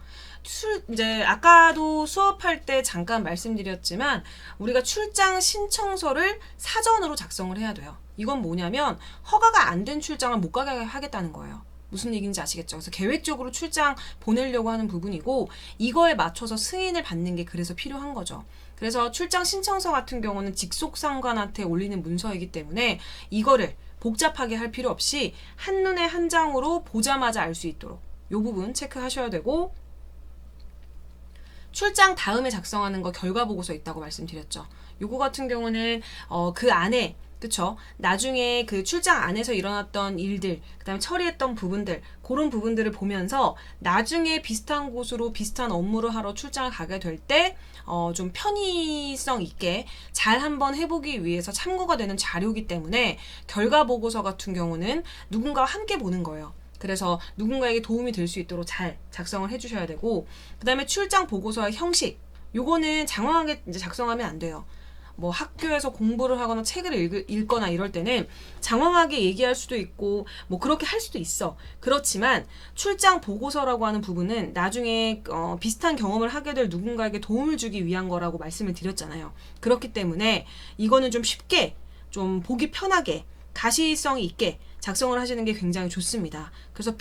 [SPEAKER 1] 이제 아까도 수업할 때 잠깐 말씀드렸지만 우리가 출장 신청서를 사전으로 작성을 해야 돼요. 이건 뭐냐면 허가가 안 된 출장을 못 가게 하겠다는 거예요. 무슨 얘기인지 아시겠죠? 그래서 계획적으로 출장 보내려고 하는 부분이고 이거에 맞춰서 승인을 받는 게 그래서 필요한 거죠. 그래서 출장 신청서 같은 경우는 직속상관한테 올리는 문서이기 때문에 이거를 복잡하게 할 필요 없이 한눈에 한 장으로 보자마자 알 수 있도록 이 부분 체크하셔야 되고 출장 다음에 작성하는 거 결과보고서 있다고 말씀드렸죠. 요거 같은 경우는 그 안에 그쵸? 나중에 그 출장 안에서 일어났던 일들, 그 다음에 처리했던 부분들, 그런 부분들을 보면서 나중에 비슷한 곳으로 비슷한 업무를 하러 출장을 가게 될 때, 좀 편의성 있게 잘 한번 해보기 위해서 참고가 되는 자료이기 때문에 결과 보고서 같은 경우는 누군가와 함께 보는 거예요. 그래서 누군가에게 도움이 될 수 있도록 잘 작성을 해주셔야 되고, 그 다음에 출장 보고서의 형식, 요거는 장황하게 이제 작성하면 안 돼요. 뭐 학교에서 공부를 하거나 책을 읽거나 이럴 때는 장황하게 얘기할 수도 있고 뭐 그렇게 할 수도 있어. 그렇지만 출장 보고서라고 하는 부분은 나중에 비슷한 경험을 하게 될 누군가에게 도움을 주기 위한 거라고 말씀을 드렸잖아요. 그렇기 때문에 이거는 좀 쉽게 좀 보기 편하게 가시성이 있게 작성을 하시는 게 굉장히 좋습니다. 그래서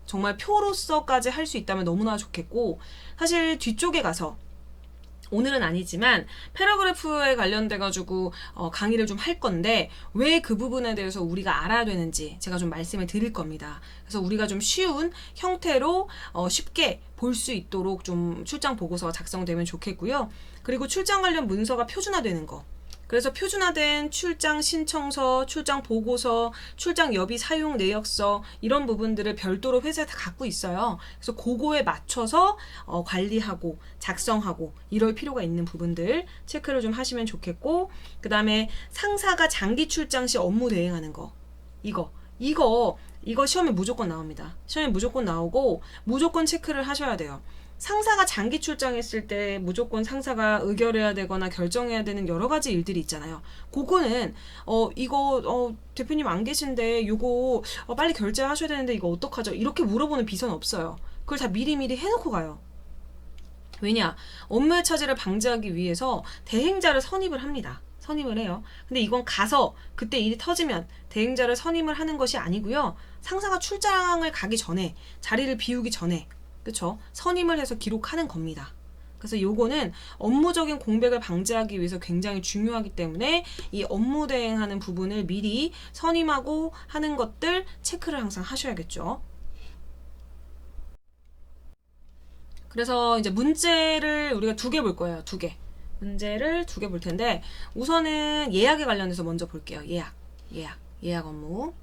[SPEAKER 1] 정말 표로서까지 할 수 있다면 너무나 좋겠고, 사실 뒤쪽에 가서 오늘은 아니지만 패러그래프에 관련돼 가지고 강의를 좀 할 건데 왜 그 부분에 대해서 우리가 알아야 되는지 제가 좀 말씀을 드릴 겁니다. 그래서 우리가 좀 쉬운 형태로 쉽게 볼 수 있도록 좀 출장 보고서가 작성되면 좋겠고요. 그리고 출장 관련 문서가 표준화되는 거, 그래서 표준화된 출장 신청서, 출장 보고서, 출장 여비 사용 내역서 이런 부분들을 별도로 회사에 다 갖고 있어요. 그래서 그거에 맞춰서 관리하고 작성하고 이럴 필요가 있는 부분들 체크를 좀 하시면 좋겠고, 그 다음에 상사가 장기 출장 시 업무 대행하는 거, 이거 시험에 무조건 나옵니다. 시험에 무조건 나오고 무조건 체크를 하셔야 돼요. 상사가 장기 출장했을 때 무조건 상사가 의결해야 되거나 결정해야 되는 여러 가지 일들이 있잖아요. 그거는 이거 대표님 안 계신데 이거 빨리 결제하셔야 되는데 이거 어떡하죠? 이렇게 물어보는 비서는 없어요. 그걸 다 미리미리 해놓고 가요. 왜냐? 업무의 차질을 방지하기 위해서 대행자를 선임을 합니다. 선임을 해요. 근데 이건 가서 그때 일이 터지면 대행자를 선임을 하는 것이 아니고요. 상사가 출장을 가기 전에, 자리를 비우기 전에, 그쵸? 선임을 해서 기록하는 겁니다. 그래서 요거는 업무적인 공백을 방지하기 위해서 굉장히 중요하기 때문에 이 업무 대행하는 부분을 미리 선임하고 하는 것들 체크를 항상 하셔야겠죠. 그래서 이제 문제를 우리가 2개 볼 거예요. 2개. 문제를 2개 볼 텐데, 우선은 예약에 관련해서 먼저 볼게요. 예약 업무.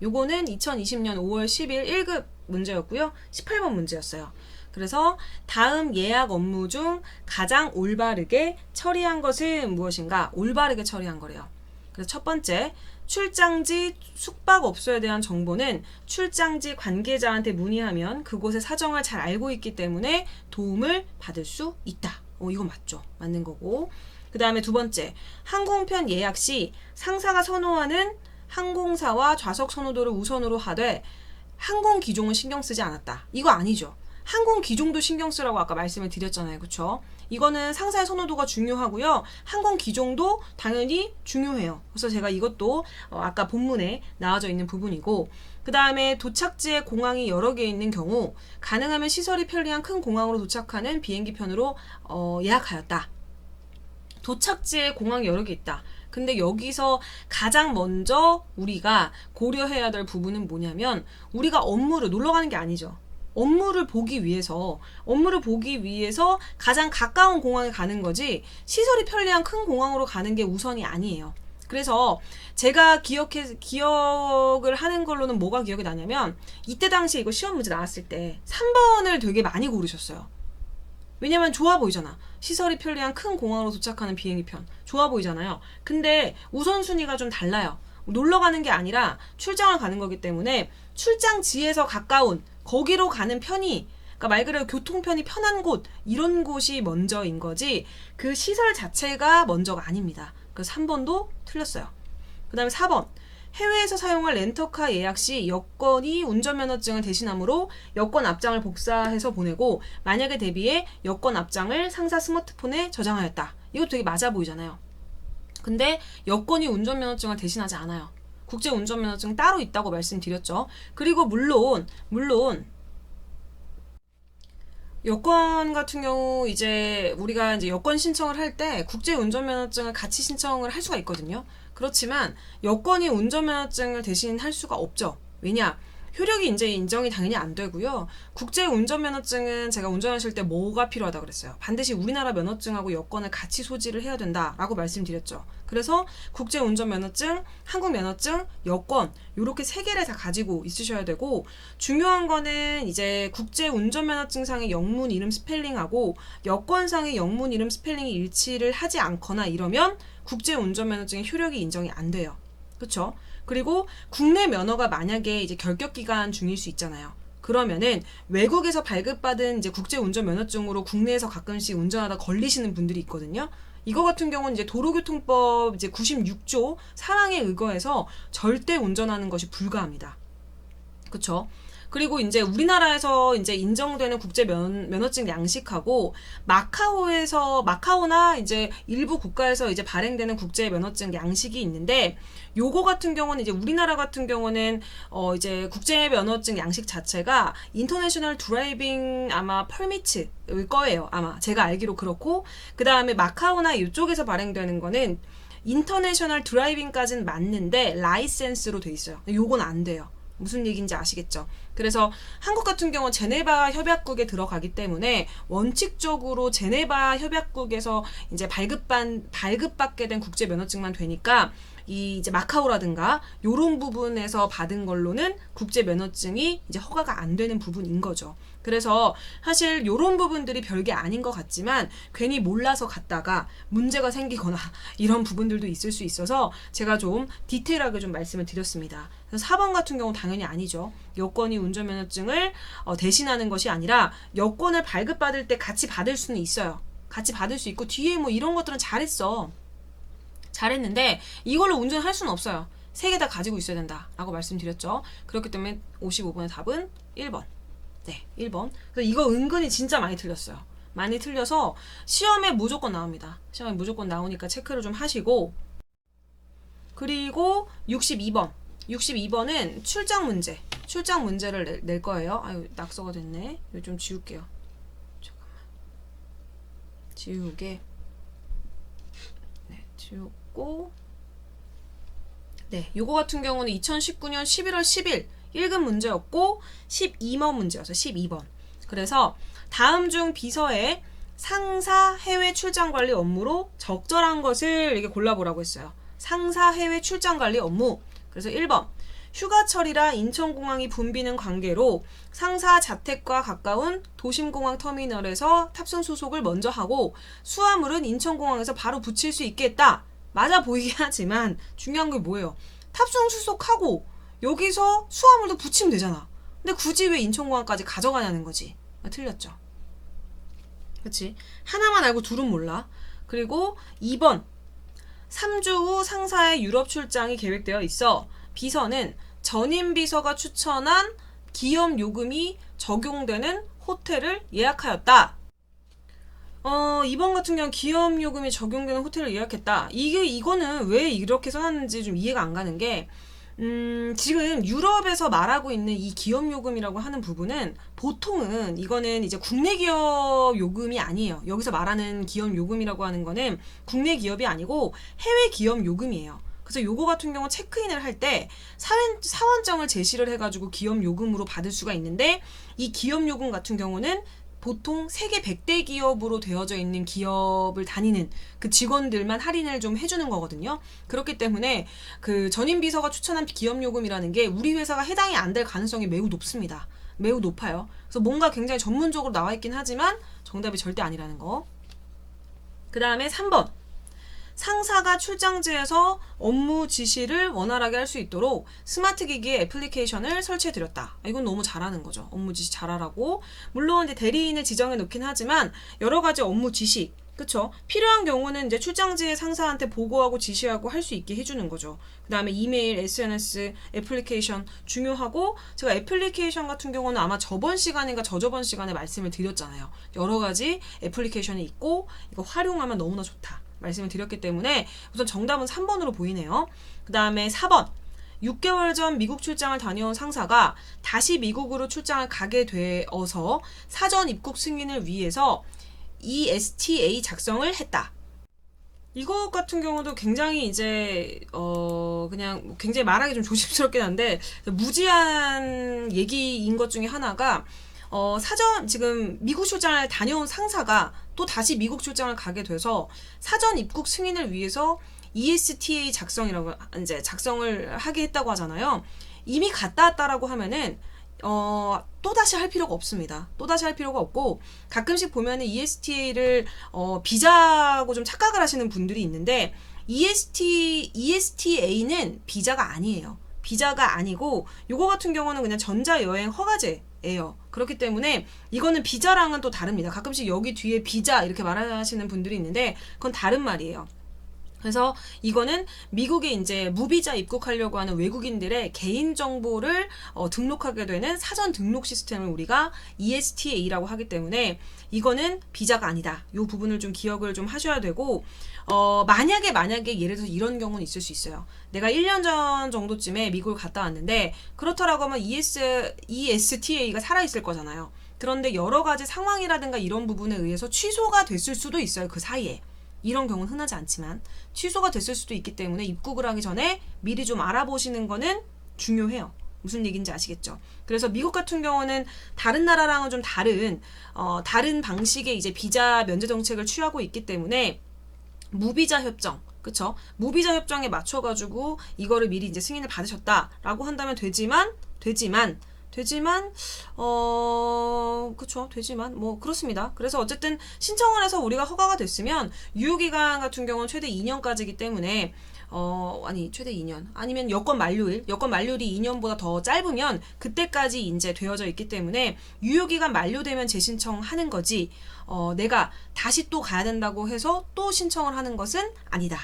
[SPEAKER 1] 요거는 2020년 5월 10일 1급 문제였고요. 18번 문제였어요. 그래서 다음 예약 업무 중 가장 올바르게 처리한 것은 무엇인가? 올바르게 처리한 거래요. 그래서 첫 번째, 출장지 숙박업소에 대한 정보는 출장지 관계자한테 문의하면 그곳의 사정을 잘 알고 있기 때문에 도움을 받을 수 있다. 이거 맞죠? 맞는 거고. 그 다음에 2번째, 항공편 예약 시 상사가 선호하는 항공사와 좌석 선호도를 우선으로 하되 항공 기종은 신경 쓰지 않았다. 이거 아니죠. 항공 기종도 신경 쓰라고 아까 말씀을 드렸잖아요. 그쵸? 이거는 상사의 선호도가 중요하고요. 항공 기종도 당연히 중요해요. 그래서 제가 이것도 아까 본문에 나와져 있는 부분이고, 그 다음에 도착지에 공항이 여러 개 있는 경우 가능하면 시설이 편리한 큰 공항으로 도착하는 비행기 편으로 예약하였다. 도착지에 공항이 여러 개 있다. 근데 여기서 가장 먼저 우리가 고려해야 될 부분은 뭐냐면, 우리가 업무를 놀러 가는 게 아니죠. 업무를 보기 위해서 가장 가까운 공항에 가는 거지 시설이 편리한 큰 공항으로 가는 게 우선이 아니에요. 그래서 제가 기억을 하는 걸로는 뭐가 기억이 나냐면, 이때 당시에 이거 시험 문제 나왔을 때 3번을 되게 많이 고르셨어요. 왜냐면 좋아 보이잖아. 시설이 편리한 큰 공항으로 도착하는 비행기 편. 좋아 보이잖아요. 근데 우선순위가 좀 달라요. 놀러 가는 게 아니라 출장을 가는 거기 때문에 출장지에서 가까운 거기로 가는 편이, 그러니까 말 그대로 교통편이 편한 곳, 이런 곳이 먼저인 거지 그 시설 자체가 먼저가 아닙니다. 그래서 3번도 틀렸어요. 그 다음에 4번, 해외에서 사용할 렌터카 예약 시 여권이 운전면허증을 대신하므로 여권 앞장을 복사해서 보내고 만약에 대비해 여권 앞장을 상사 스마트폰에 저장하였다. 이거 되게 맞아 보이잖아요. 근데 여권이 운전면허증을 대신하지 않아요. 국제 운전면허증 따로 있다고 말씀드렸죠. 그리고 물론 여권 같은 경우 이제 우리가 이제 여권 신청을 할 때 국제 운전면허증을 같이 신청을 할 수가 있거든요. 그렇지만 여권이 운전면허증을 대신할 수가 없죠. 왜냐? 효력이 이제 인정이 당연히 안 되고요. 국제 운전면허증은 제가 운전하실 때 뭐가 필요하다고 그랬어요. 반드시 우리나라 면허증하고 여권을 같이 소지를 해야 된다라고 말씀드렸죠. 그래서 국제 운전면허증, 한국 면허증, 여권 요렇게 세 개를 다 가지고 있으셔야 되고, 중요한 거는 이제 국제 운전면허증상의 영문 이름 스펠링하고 여권상의 영문 이름 스펠링이 일치를 하지 않거나 이러면 국제 운전면허증의 효력이 인정이 안 돼요. 그렇죠? 그리고 국내 면허가 만약에 이제 결격 기간 중일 수 있잖아요. 그러면은 외국에서 발급받은 이제 국제 운전 면허증으로 국내에서 가끔씩 운전하다 걸리시는 분들이 있거든요. 이거 같은 경우는 이제 도로교통법 이제 96조 사항에 의거해서 절대 운전하는 것이 불가합니다. 그렇죠? 그리고 이제 우리나라에서 이제 인정되는 국제 면허증 양식하고 마카오나 이제 일부 국가에서 이제 발행되는 국제 면허증 양식이 있는데, 요거 같은 경우는 이제 우리나라 같은 경우는 이제 국제 면허증 양식 자체가 인터내셔널 드라이빙 아마 퍼미트일 거예요. 아마 제가 알기로 그렇고, 그 다음에 마카오나 이쪽에서 발행되는 거는 인터내셔널 드라이빙까지는 맞는데 라이센스로 돼 있어요. 요건 안 돼요. 무슨 얘기인지 아시겠죠? 그래서 한국 같은 경우는 제네바 협약국에 들어가기 때문에 원칙적으로 제네바 협약국에서 이제 발급받게 된 국제 면허증만 되니까, 이 이제 마카오라든가 요런 부분에서 받은 걸로는 국제 면허증이 이제 허가가 안 되는 부분인 거죠. 그래서 사실 요런 부분들이 별게 아닌 것 같지만 괜히 몰라서 갔다가 문제가 생기거나 이런 부분들도 있을 수 있어서 제가 좀 디테일하게 좀 말씀을 드렸습니다. 그래서 4번 같은 경우 당연히 아니죠. 여권이 운전면허증을 대신하는 것이 아니라 여권을 발급받을 때 같이 받을 수는 있어요. 같이 받을 수 있고 뒤에 뭐 이런 것들은 잘했는데 이걸로 운전할 수는 없어요. 세 개 다 가지고 있어야 된다라고 말씀드렸죠. 그렇기 때문에 55번의 답은 1번. 네, 1번. 그래서 이거 은근히 진짜 많이 틀렸어요. 많이 틀려서 시험에 무조건 나옵니다. 시험에 무조건 나오니까 체크를 좀 하시고, 그리고 62번. 62번은 출장 문제를 낼 거예요. 아유, 낙서가 됐네. 이거 좀 지울게요. 잠깐만. 지우개. 네, 지우고. 네, 요거 같은 경우는 2019년 11월 10일 1급 문제였고 12번 문제였어요. 12번. 그래서 다음 중 비서에 상사 해외 출장 관리 업무로 적절한 것을 이렇게 골라보라고 했어요. 상사 해외 출장 관리 업무. 그래서 1번. 휴가철이라 인천공항이 붐비는 관계로 상사 자택과 가까운 도심공항 터미널에서 탑승 수속을 먼저 하고 수화물은 인천공항에서 바로 붙일 수 있게 했다. 맞아 보이긴 하지만 중요한 게 뭐예요? 탑승 수속하고 여기서 수화물도 붙이면 되잖아. 근데 굳이 왜 인천공항까지 가져가냐는 거지. 틀렸죠. 그치? 하나만 알고 둘은 몰라. 그리고 2번. 3주 후 상사의 유럽 출장이 계획되어 있어 비서는 전임 비서가 추천한 기업 요금이 적용되는 호텔을 예약하였다. 2번 같은 경우는 기업 요금이 적용되는 호텔을 예약했다. 이거는 왜 이렇게 써놨는지 좀 이해가 안 가는 게, 지금 유럽에서 말하고 있는 이 기업 요금이라고 하는 부분은 보통은 이거는 이제 국내 기업 요금이 아니에요. 여기서 말하는 기업 요금이라고 하는 거는 국내 기업이 아니고 해외 기업 요금이에요. 그래서 요거 같은 경우 체크인을 할 때 사원증을 제시를 해가지고 기업 요금으로 받을 수가 있는데, 이 기업 요금 같은 경우는 보통 세계 100대 기업으로 되어져 있는 기업을 다니는 그 직원들만 할인을 좀 해주는 거거든요. 그렇기 때문에 그 전임 비서가 추천한 기업 요금이라는 게 우리 회사가 해당이 안 될 가능성이 매우 높습니다. 매우 높아요. 그래서 뭔가 굉장히 전문적으로 나와 있긴 하지만 정답이 절대 아니라는 거. 그 다음에 3번. 상사가 출장지에서 업무 지시를 원활하게 할 수 있도록 스마트 기기의 애플리케이션을 설치해드렸다. 이건 너무 잘하는 거죠. 업무 지시 잘하라고. 물론 이제 대리인을 지정해 놓긴 하지만 여러 가지 업무 지시, 그쵸? 필요한 경우는 이제 출장지의 상사한테 보고하고 지시하고 할 수 있게 해주는 거죠. 그 다음에 이메일, SNS, 애플리케이션 중요하고, 제가 애플리케이션 같은 경우는 아마 저번 시간인가 저저번 시간에 말씀을 드렸잖아요. 여러 가지 애플리케이션이 있고 이거 활용하면 너무나 좋다 말씀을 드렸기 때문에 우선 정답은 3번으로 보이네요. 그 다음에 4번. 6개월 전 미국 출장을 다녀온 상사가 다시 미국으로 출장을 가게 되어서 사전 입국 승인을 위해서 ESTA 작성을 했다. 이것 같은 경우도 굉장히 이제 그냥 뭐 굉장히 말하기 좀 조심스럽긴 한데 무지한 얘기인 것 중에 하나가 사전 지금 미국 출장을 다녀온 상사가 또 다시 미국 출장을 가게 돼서 사전 입국 승인을 위해서 ESTA 작성이라고 이제 작성을 하게 했다고 하잖아요. 이미 갔다 왔다라고 하면은 또다시 할 필요가 없습니다. 또다시 할 필요가 없고, 가끔씩 보면은 ESTA를, 비자고 좀 착각을 하시는 분들이 있는데, ESTA는 비자가 아니에요. 비자가 아니고, 요거 같은 경우는 그냥 전자여행 허가제예요. 그렇기 때문에, 이거는 비자랑은 또 다릅니다. 가끔씩 여기 뒤에 비자 이렇게 말하시는 분들이 있는데, 그건 다른 말이에요. 그래서 이거는 미국에 이제 무비자 입국하려고 하는 외국인들의 개인정보를 등록하게 되는 사전 등록 시스템을 우리가 ESTA라고 하기 때문에 이거는 비자가 아니다. 이 부분을 좀 기억을 좀 하셔야 되고, 만약에 예를 들어서 이런 경우는 있을 수 있어요. 내가 1년 전 정도쯤에 미국을 갔다 왔는데 그렇다라고 하면 ESTA가 살아있을 거잖아요. 그런데 여러 가지 상황이라든가 이런 부분에 의해서 취소가 됐을 수도 있어요. 그 사이에. 이런 경우는 흔하지 않지만 취소가 됐을 수도 있기 때문에 입국을 하기 전에 미리 좀 알아보시는 거는 중요해요. 무슨 얘기인지 아시겠죠? 그래서 미국 같은 경우는 다른 나라랑은 좀 다른 방식의 이제 비자 면제 정책을 취하고 있기 때문에 무비자 협정, 그쵸? 무비자 협정에 맞춰가지고 이거를 미리 이제 승인을 받으셨다라고 한다면 되지만 그쵸. 되지만, 뭐, 그렇습니다. 그래서 어쨌든 신청을 해서 우리가 허가가 됐으면, 유효기간 같은 경우는 최대 2년까지이기 때문에, 최대 2년. 아니면 여권 만료일이 2년보다 더 짧으면, 그때까지 이제 되어져 있기 때문에, 유효기간 만료되면 재신청하는 거지, 내가 다시 또 가야 된다고 해서 또 신청을 하는 것은 아니다.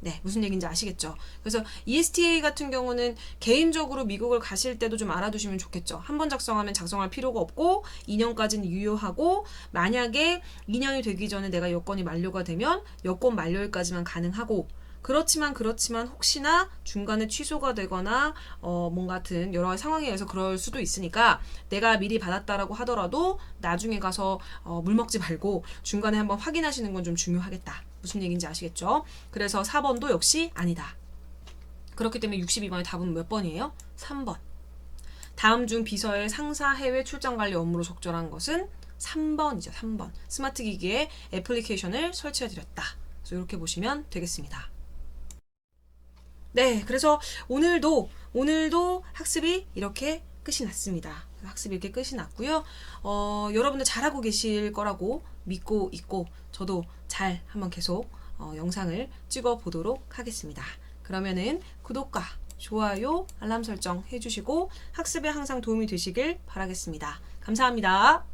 [SPEAKER 1] 네, 무슨 얘기인지 아시겠죠? 그래서 ESTA 같은 경우는 개인적으로 미국을 가실 때도 좀 알아두시면 좋겠죠. 한 번 작성하면 작성할 필요가 없고 2년까지는 유효하고, 만약에 2년이 되기 전에 내가 여권이 만료가 되면 여권 만료일까지만 가능하고, 그렇지만 혹시나 중간에 취소가 되거나 뭔가 같은 여러 가지 상황에 의해서 그럴 수도 있으니까 내가 미리 받았다라고 하더라도 나중에 가서 물 먹지 말고 중간에 한번 확인하시는 건 좀 중요하겠다. 무슨 얘기인지 아시겠죠? 그래서 4번도 역시 아니다. 그렇기 때문에 62번의 답은 몇 번이에요? 3번. 다음 중 비서의 상사 해외 출장 관리 업무로 적절한 것은 3번이죠. 3번. 스마트 기기에 애플리케이션을 설치해드렸다. 그래서 이렇게 보시면 되겠습니다. 네, 그래서 오늘도 학습이 이렇게 끝이 났습니다. 학습이 이렇게 끝이 났고요. 여러분들 잘하고 계실 거라고 믿고 있고, 저도 잘 한번 계속 영상을 찍어 보도록 하겠습니다. 그러면은 구독과 좋아요, 알람 설정 해주시고 학습에 항상 도움이 되시길 바라겠습니다. 감사합니다.